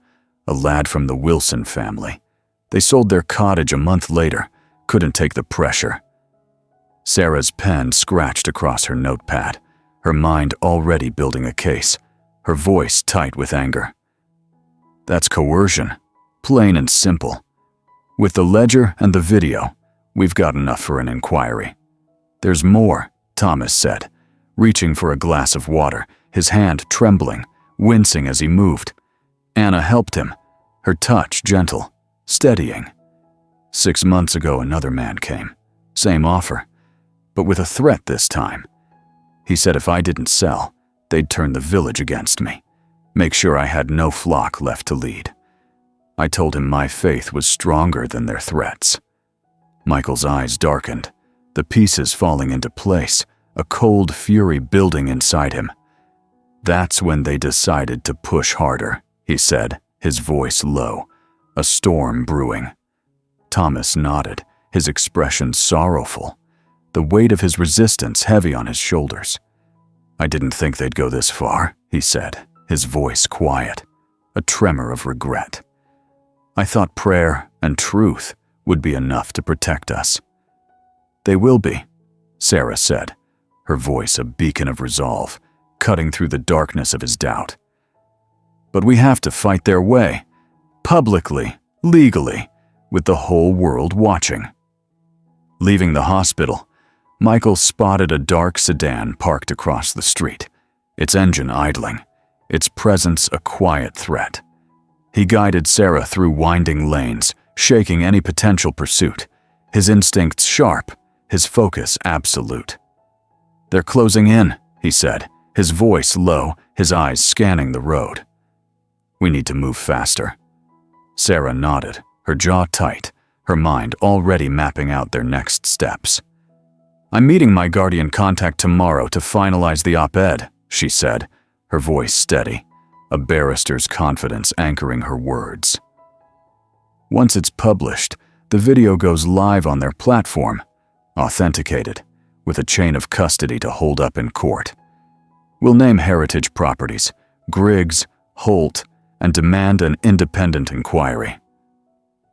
a lad from the Wilson family. They sold their cottage a month later, couldn't take the pressure. Sarah's pen scratched across her notepad, her mind already building a case, her voice tight with anger. That's coercion, plain and simple. With the ledger and the video, we've got enough for an inquiry. There's more, Thomas said, reaching for a glass of water, his hand trembling, wincing as he moved. Anna helped him, her touch gentle, steadying. 6 months ago, another man came. Same offer, but with a threat this time. He said if I didn't sell, they'd turn the village against me, make sure I had no flock left to lead. I told him my faith was stronger than their threats. Michael's eyes darkened, the pieces falling into place, a cold fury building inside him. That's when they decided to push harder, he said, his voice low, a storm brewing. Thomas nodded, his expression sorrowful, the weight of his resistance heavy on his shoulders. I didn't think they'd go this far, he said, his voice quiet, a tremor of regret. I thought prayer and truth would be enough to protect us. They will be, Sarah said, her voice a beacon of resolve, cutting through the darkness of his doubt. But we have to fight their way, publicly, legally, with the whole world watching. Leaving the hospital, Michael spotted a dark sedan parked across the street, its engine idling, its presence a quiet threat. He guided Sarah through winding lanes, shaking any potential pursuit, his instincts sharp, his focus absolute. They're closing in, he said, his voice low, his eyes scanning the road. We need to move faster. Sarah nodded, her jaw tight, her mind already mapping out their next steps. I'm meeting my guardian contact tomorrow to finalize the op-ed, she said, her voice steady, a barrister's confidence anchoring her words. Once it's published, the video goes live on their platform, authenticated, with a chain of custody to hold up in court. We'll name Heritage Properties, Griggs, Holt, and demand an independent inquiry.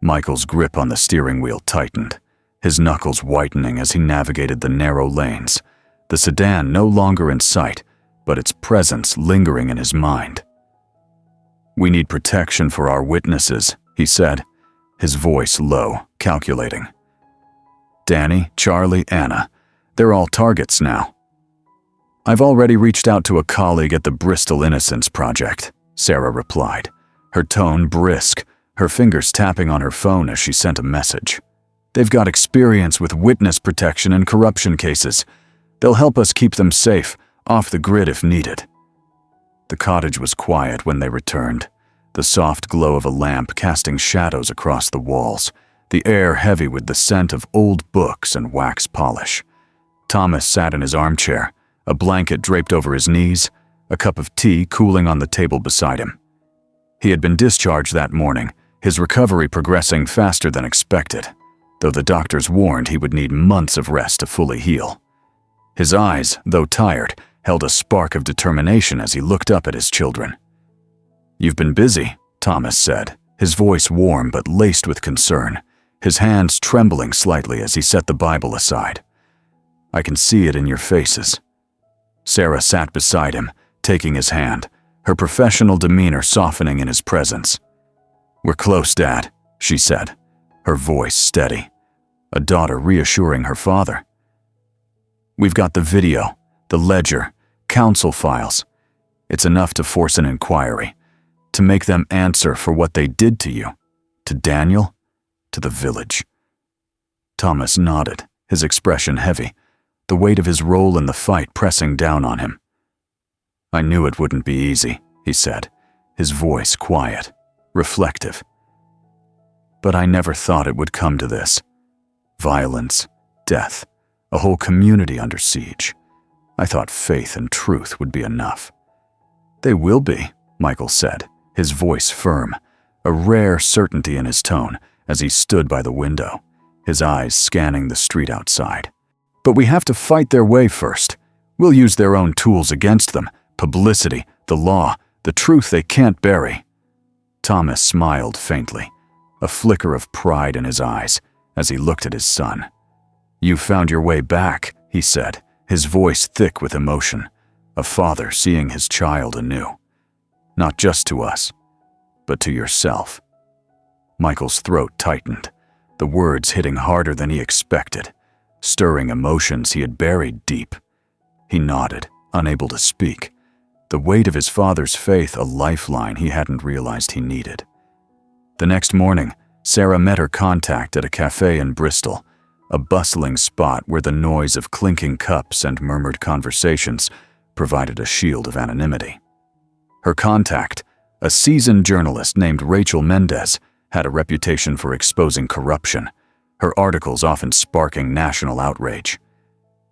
Michael's grip on the steering wheel tightened, his knuckles whitening as he navigated the narrow lanes, the sedan no longer in sight, but its presence lingering in his mind. We need protection for our witnesses, he said, his voice low, calculating. Danny, Charlie, Anna, they're all targets now. I've already reached out to a colleague at the Bristol Innocence Project, Sarah replied, her tone brisk, her fingers tapping on her phone as she sent a message. They've got experience with witness protection and corruption cases. They'll help us keep them safe, off the grid if needed. The cottage was quiet when they returned, the soft glow of a lamp casting shadows across the walls, the air heavy with the scent of old books and wax polish. Thomas sat in his armchair, a blanket draped over his knees, a cup of tea cooling on the table beside him. He had been discharged that morning, his recovery progressing faster than expected, though the doctors warned he would need months of rest to fully heal. His eyes, though tired, held a spark of determination as he looked up at his children. You've been busy, Thomas said, his voice warm but laced with concern, his hands trembling slightly as he set the Bible aside. I can see it in your faces. Sarah sat beside him, taking his hand, her professional demeanor softening in his presence. We're close, Dad, she said, her voice steady, a daughter reassuring her father. We've got the video, the ledger, council files. It's enough to force an inquiry, to make them answer for what they did to you, to Daniel, to the village. Thomas nodded, his expression heavy, the weight of his role in the fight pressing down on him. I knew it wouldn't be easy, he said, his voice quiet, reflective. But I never thought it would come to this. Violence, death, a whole community under siege. I thought faith and truth would be enough. They will be, Michael said, his voice firm, a rare certainty in his tone as he stood by the window, his eyes scanning the street outside. But we have to fight their way first. We'll use their own tools against them, publicity, the law, the truth they can't bury. Thomas smiled faintly, a flicker of pride in his eyes as he looked at his son. "You found your way back," he said, his voice thick with emotion, a father seeing his child anew. "Not just to us, but to yourself." Michael's throat tightened, the words hitting harder than he expected, stirring emotions he had buried deep. He nodded, unable to speak, the weight of his father's faith a lifeline he hadn't realized he needed. The next morning, Sarah met her contact at a cafe in Bristol, a bustling spot where the noise of clinking cups and murmured conversations provided a shield of anonymity. Her contact, a seasoned journalist named Rachel Mendez, had a reputation for exposing corruption, her articles often sparking national outrage.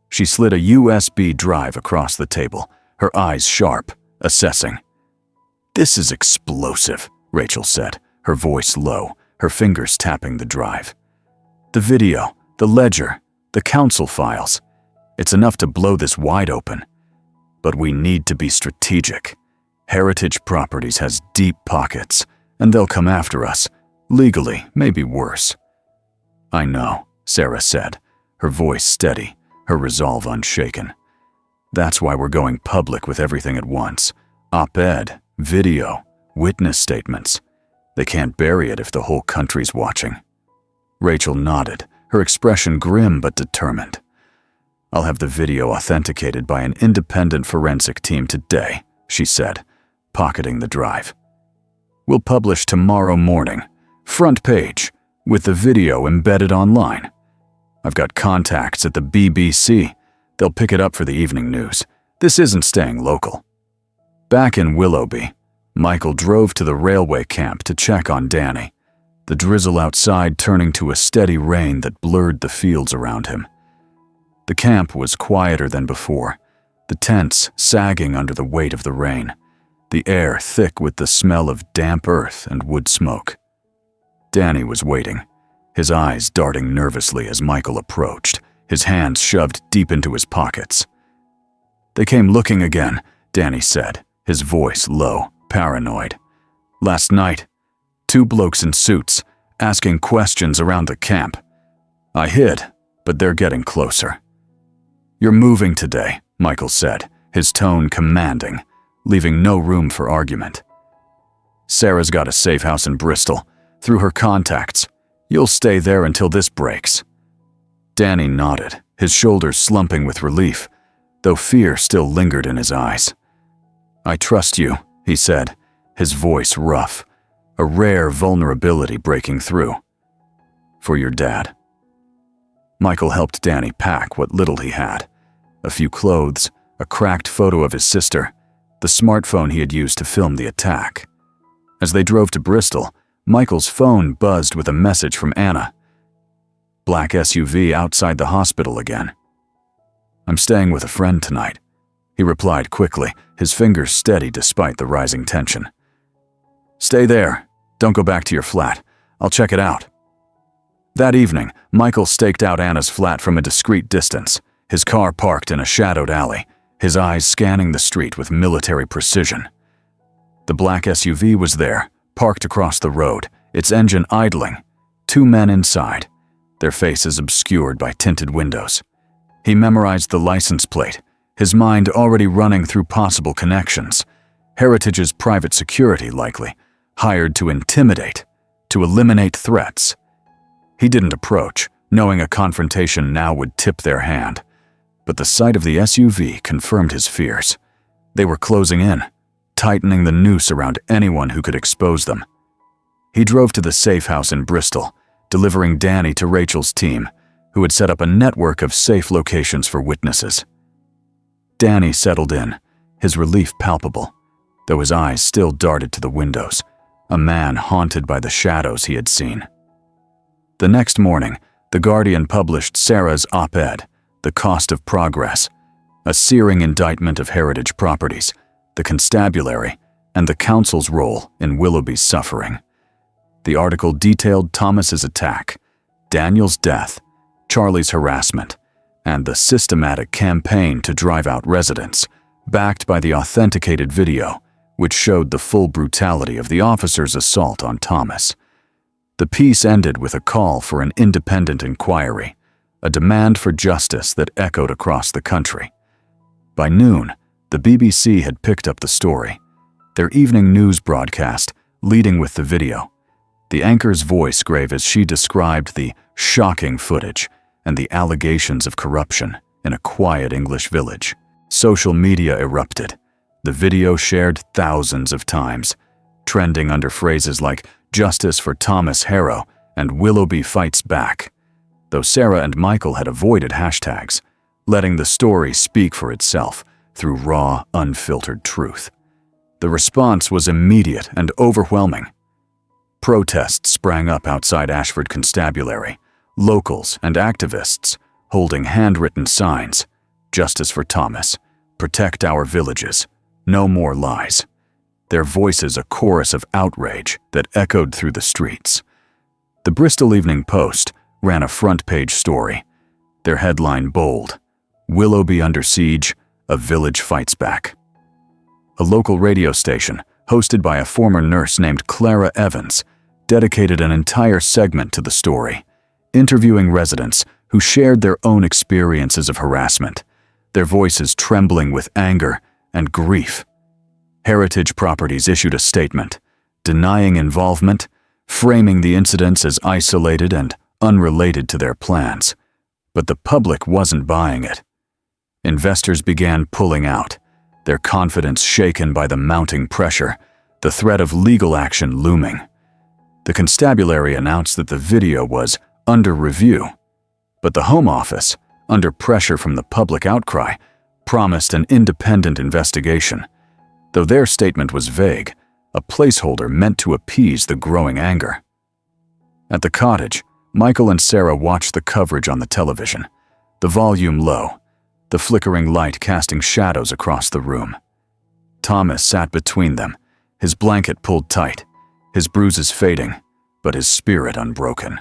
She slid a USB drive across the table, her eyes sharp, assessing. "This is explosive," Rachel said, her voice low, her fingers tapping the drive. "The video, the ledger, the council files. It's enough to blow this wide open. But we need to be strategic. Heritage Properties has deep pockets, and they'll come after us. Legally, maybe worse." "I know," Sarah said, her voice steady, her resolve unshaken. "That's why we're going public with everything at once. Op-ed, video, witness statements. They can't bury it if the whole country's watching." Rachel nodded, her expression grim but determined. "I'll have the video authenticated by an independent forensic team today," she said, pocketing the drive. "We'll publish tomorrow morning, front page, with the video embedded online. I've got contacts at the BBC. They'll pick it up for the evening news. This isn't staying local." Back in Willowby, Michael drove to the railway camp to check on Danny, the drizzle outside turning to a steady rain that blurred the fields around him. The camp was quieter than before, the tents sagging under the weight of the rain, the air thick with the smell of damp earth and wood smoke. Danny was waiting, his eyes darting nervously as Michael approached, his hands shoved deep into his pockets. "They came looking again," Danny said, his voice low, paranoid. "Last night, 2 blokes in suits, asking questions around the camp. I hid, but they're getting closer." "You're moving today," Michael said, his tone commanding, leaving no room for argument. "Sarah's got a safe house in Bristol, through her contacts. You'll stay there until this breaks." Danny nodded, his shoulders slumping with relief, though fear still lingered in his eyes. "I trust you," he said, his voice rough, a rare vulnerability breaking through. "For your dad." Michael helped Danny pack what little he had, a few clothes, a cracked photo of his sister, the smartphone he had used to film the attack. As they drove to Bristol, Michael's phone buzzed with a message from Anna. "Black SUV outside the hospital again." "I'm staying with a friend tonight," he replied quickly, his fingers steady despite the rising tension. "Stay there. Don't go back to your flat. I'll check it out." That evening, Michael staked out Anna's flat from a discreet distance, his car parked in a shadowed alley, his eyes scanning the street with military precision. The black SUV was there, parked across the road, its engine idling, 2 men inside, their faces obscured by tinted windows. He memorized the license plate, his mind already running through possible connections. Heritage's private security, likely, hired to intimidate, to eliminate threats. He didn't approach, knowing a confrontation now would tip their hand. But the sight of the SUV confirmed his fears. They were closing in, tightening the noose around anyone who could expose them. He drove to the safe house in Bristol, delivering Danny to Rachel's team, who had set up a network of safe locations for witnesses. Danny settled in, his relief palpable, though his eyes still darted to the windows, a man haunted by the shadows he had seen. The next morning, The Guardian published Sarah's op-ed, "The Cost of Progress," a searing indictment of Heritage Properties, the constabulary, and the council's role in Willowby's suffering. The article detailed Thomas's attack, Daniel's death, Charlie's harassment, and the systematic campaign to drive out residents, backed by the authenticated video, which showed the full brutality of the officer's assault on Thomas. The piece ended with a call for an independent inquiry, a demand for justice that echoed across the country. By noon, the BBC had picked up the story, their evening news broadcast leading with the video. The anchor's voice grave as she described the shocking footage and the allegations of corruption in a quiet English village. Social media erupted. The video shared thousands of times, trending under phrases like "Justice for Thomas Harrow" and "Willowby fights back," though Sarah and Michael had avoided hashtags, letting the story speak for itself through raw, unfiltered truth. The response was immediate and overwhelming. Protests sprang up outside Ashford Constabulary, locals and activists holding handwritten signs, "Justice for Thomas, protect our villages, no more lies." Their voices a chorus of outrage that echoed through the streets. The Bristol Evening Post ran a front-page story, their headline bold, "Willowby under siege, a village fights back." A local radio station, hosted by a former nurse named Clara Evans, dedicated an entire segment to the story, interviewing residents who shared their own experiences of harassment, their voices trembling with anger and grief. Heritage Properties issued a statement, denying involvement, framing the incidents as isolated and unrelated to their plans. But the public wasn't buying it. Investors began pulling out, their confidence shaken by the mounting pressure, the threat of legal action looming. The constabulary announced that the video was under review, but the Home Office, under pressure from the public outcry, promised an independent investigation. Though their statement was vague, a placeholder meant to appease the growing anger. At the cottage, Michael and Sarah watched the coverage on the television, the volume low, the flickering light casting shadows across the room. Thomas sat between them, his blanket pulled tight, his bruises fading, but his spirit unbroken.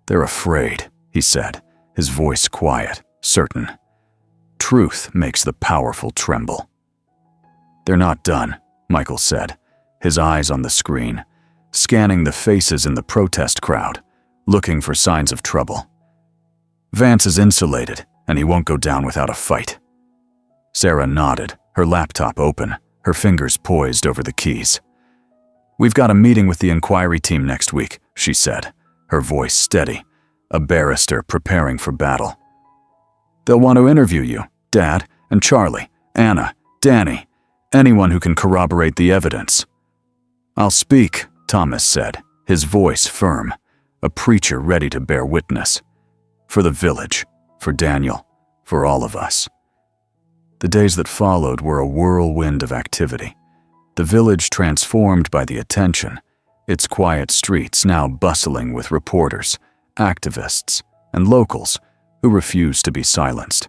"They're afraid," he said, his voice quiet, certain. "Truth makes the powerful tremble." "They're not done," Michael said, his eyes on the screen, scanning the faces in the protest crowd, looking for signs of trouble. "Vance is insulated, and he won't go down without a fight." Sarah nodded, her laptop open, her fingers poised over the keys. "We've got a meeting with the inquiry team next week," she said, her voice steady, a barrister preparing for battle. "They'll want to interview you, Dad, and Charlie, Anna, Danny, anyone who can corroborate the evidence." "I'll speak," Thomas said, his voice firm, a preacher ready to bear witness. "For the village, for Daniel, for all of us." The days that followed were a whirlwind of activity. The village transformed by the attention, its quiet streets now bustling with reporters, activists, and locals who refused to be silenced.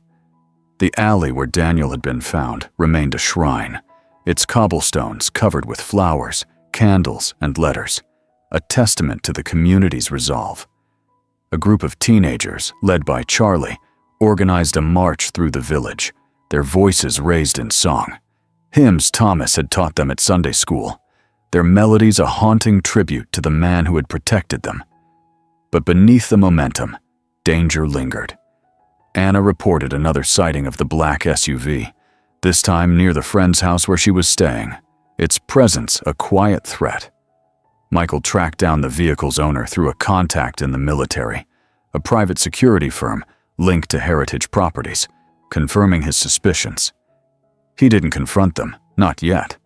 The alley where Daniel had been found remained a shrine, its cobblestones covered with flowers, candles, and letters, a testament to the community's resolve. A group of teenagers, led by Charlie, organized a march through the village, their voices raised in song. Hymns Thomas had taught them at Sunday school, their melodies a haunting tribute to the man who had protected them. But beneath the momentum, danger lingered. Anna reported another sighting of the black SUV, this time near the friend's house where she was staying, its presence a quiet threat. Michael tracked down the vehicle's owner through a contact in the military, a private security firm linked to Heritage Properties, confirming his suspicions. He didn't confront them, not yet,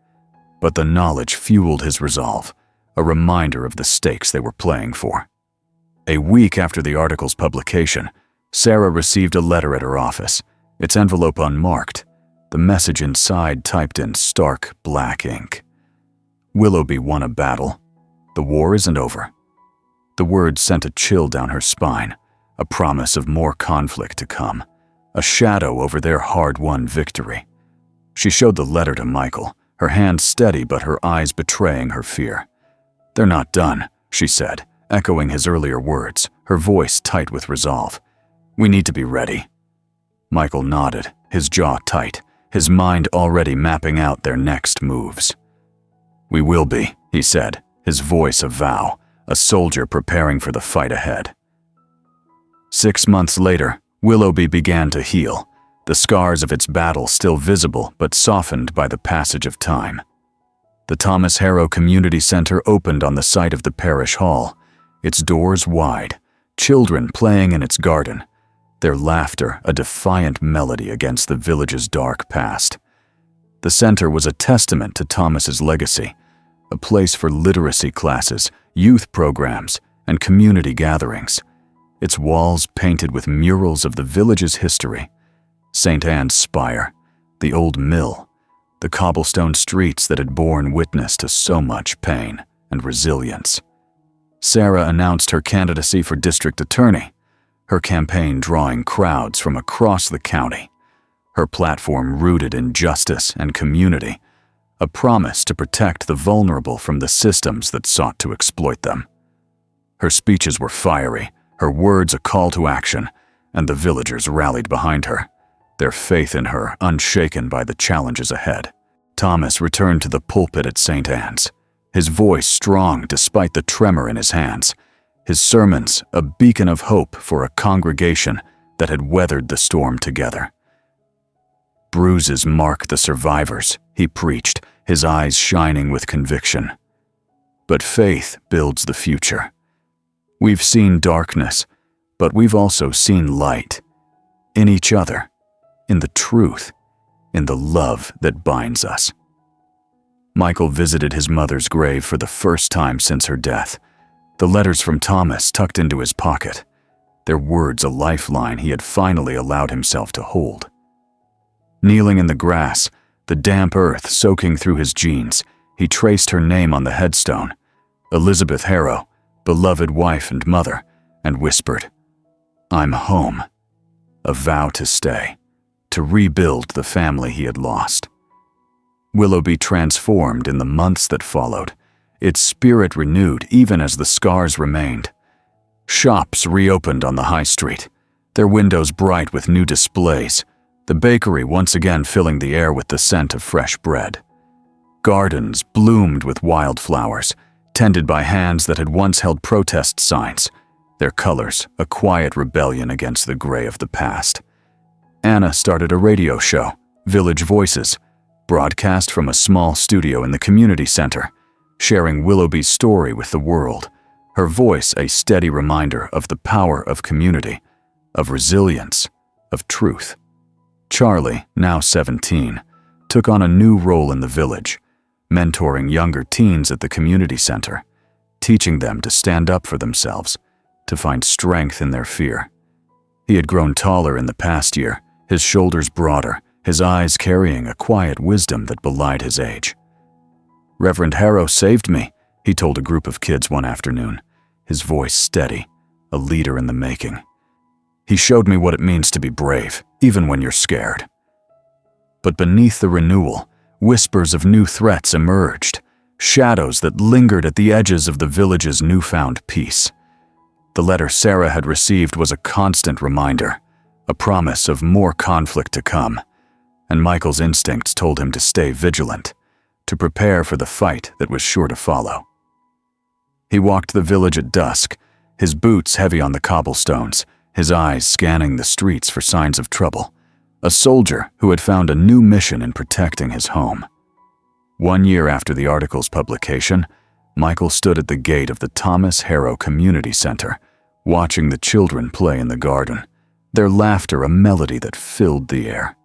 but the knowledge fueled his resolve, a reminder of the stakes they were playing for. A week after the article's publication, Sarah received a letter at her office, its envelope unmarked, the message inside typed in stark black ink. "Willowby won a battle. The war isn't over." The words sent a chill down her spine, a promise of more conflict to come, a shadow over their hard-won victory. She showed the letter to Michael, her hand steady but her eyes betraying her fear. "They're not done," she said, echoing his earlier words, her voice tight with resolve. "We need to be ready." Michael nodded, his jaw tight, his mind already mapping out their next moves. "We will be," he said, his voice a vow, a soldier preparing for the fight ahead. 6 months later, Willowby began to heal, the scars of its battle still visible but softened by the passage of time. The Thomas Harrow Community Center opened on the site of the parish hall, its doors wide, children playing in its garden, their laughter a defiant melody against the village's dark past. The center was a testament to Thomas's legacy, a place for literacy classes, youth programs, and community gatherings. Its walls painted with murals of the village's history, St. Anne's spire, the old mill, the cobblestone streets that had borne witness to so much pain and resilience. Sarah announced her candidacy for district attorney, her campaign drawing crowds from across the county, her platform rooted in justice and community, a promise to protect the vulnerable from the systems that sought to exploit them. Her speeches were fiery, her words a call to action, and the villagers rallied behind her, their faith in her unshaken by the challenges ahead. Thomas returned to the pulpit at St. Anne's, his voice strong despite the tremor in his hands, his sermons a beacon of hope for a congregation that had weathered the storm together. "Bruises mark the survivors," he preached, his eyes shining with conviction. "But faith builds the future. We've seen darkness, but we've also seen light. In each other, in the truth, in the love that binds us." Michael visited his mother's grave for the first time since her death, the letters from Thomas tucked into his pocket, their words a lifeline he had finally allowed himself to hold. Kneeling in the grass, the damp earth soaking through his jeans, he traced her name on the headstone, Elizabeth Harrow, beloved wife and mother, and whispered, "I'm home," a vow to stay, to rebuild the family he had lost. Willowby transformed in the months that followed, its spirit renewed even as the scars remained. Shops reopened on the high street, their windows bright with new displays, the bakery once again filling the air with the scent of fresh bread. Gardens bloomed with wildflowers, tended by hands that had once held protest signs, their colors a quiet rebellion against the gray of the past. Anna started a radio show, Village Voices, broadcast from a small studio in the community center, sharing Willowby's story with the world, her voice a steady reminder of the power of community, of resilience, of truth. Charlie, now 17, took on a new role in the village, mentoring younger teens at the community center, teaching them to stand up for themselves, to find strength in their fear. He had grown taller in the past year, his shoulders broader, his eyes carrying a quiet wisdom that belied his age. "Reverend Harrow saved me," he told a group of kids one afternoon, his voice steady, a leader in the making. "He showed me what it means to be brave, even when you're scared." But beneath the renewal, whispers of new threats emerged, shadows that lingered at the edges of the village's newfound peace. The letter Sarah had received was a constant reminder, a promise of more conflict to come, and Michael's instincts told him to stay vigilant, to prepare for the fight that was sure to follow. He walked the village at dusk, his boots heavy on the cobblestones, his eyes scanning the streets for signs of trouble, a soldier who had found a new mission in protecting his home. 1 year after the article's publication, Michael stood at the gate of the Thomas Harrow Community Center, watching the children play in the garden, their laughter a melody that filled the air.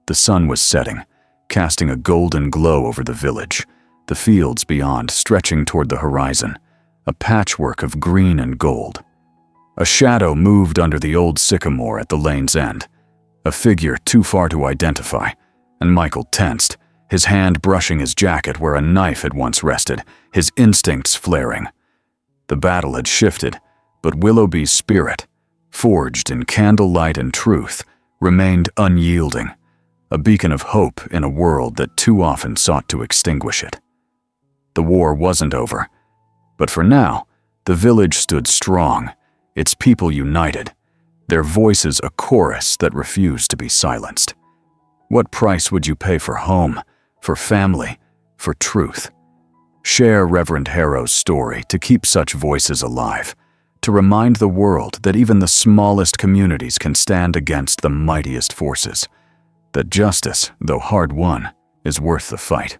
The sun was setting, casting a golden glow over the village, the fields beyond stretching toward the horizon, a patchwork of green and gold. A shadow moved under the old sycamore at the lane's end, a figure too far to identify, and Michael tensed, his hand brushing his jacket where a knife had once rested, his instincts flaring. The battle had shifted, but Willowby's spirit, forged in candlelight and truth, remained unyielding, a beacon of hope in a world that too often sought to extinguish it. The war wasn't over, but for now, the village stood strong, its people united, their voices a chorus that refused to be silenced. What price would you pay for home, for family, for truth? Share Reverend Harrow's story to keep such voices alive, to remind the world that even the smallest communities can stand against the mightiest forces, that justice, though hard won, is worth the fight.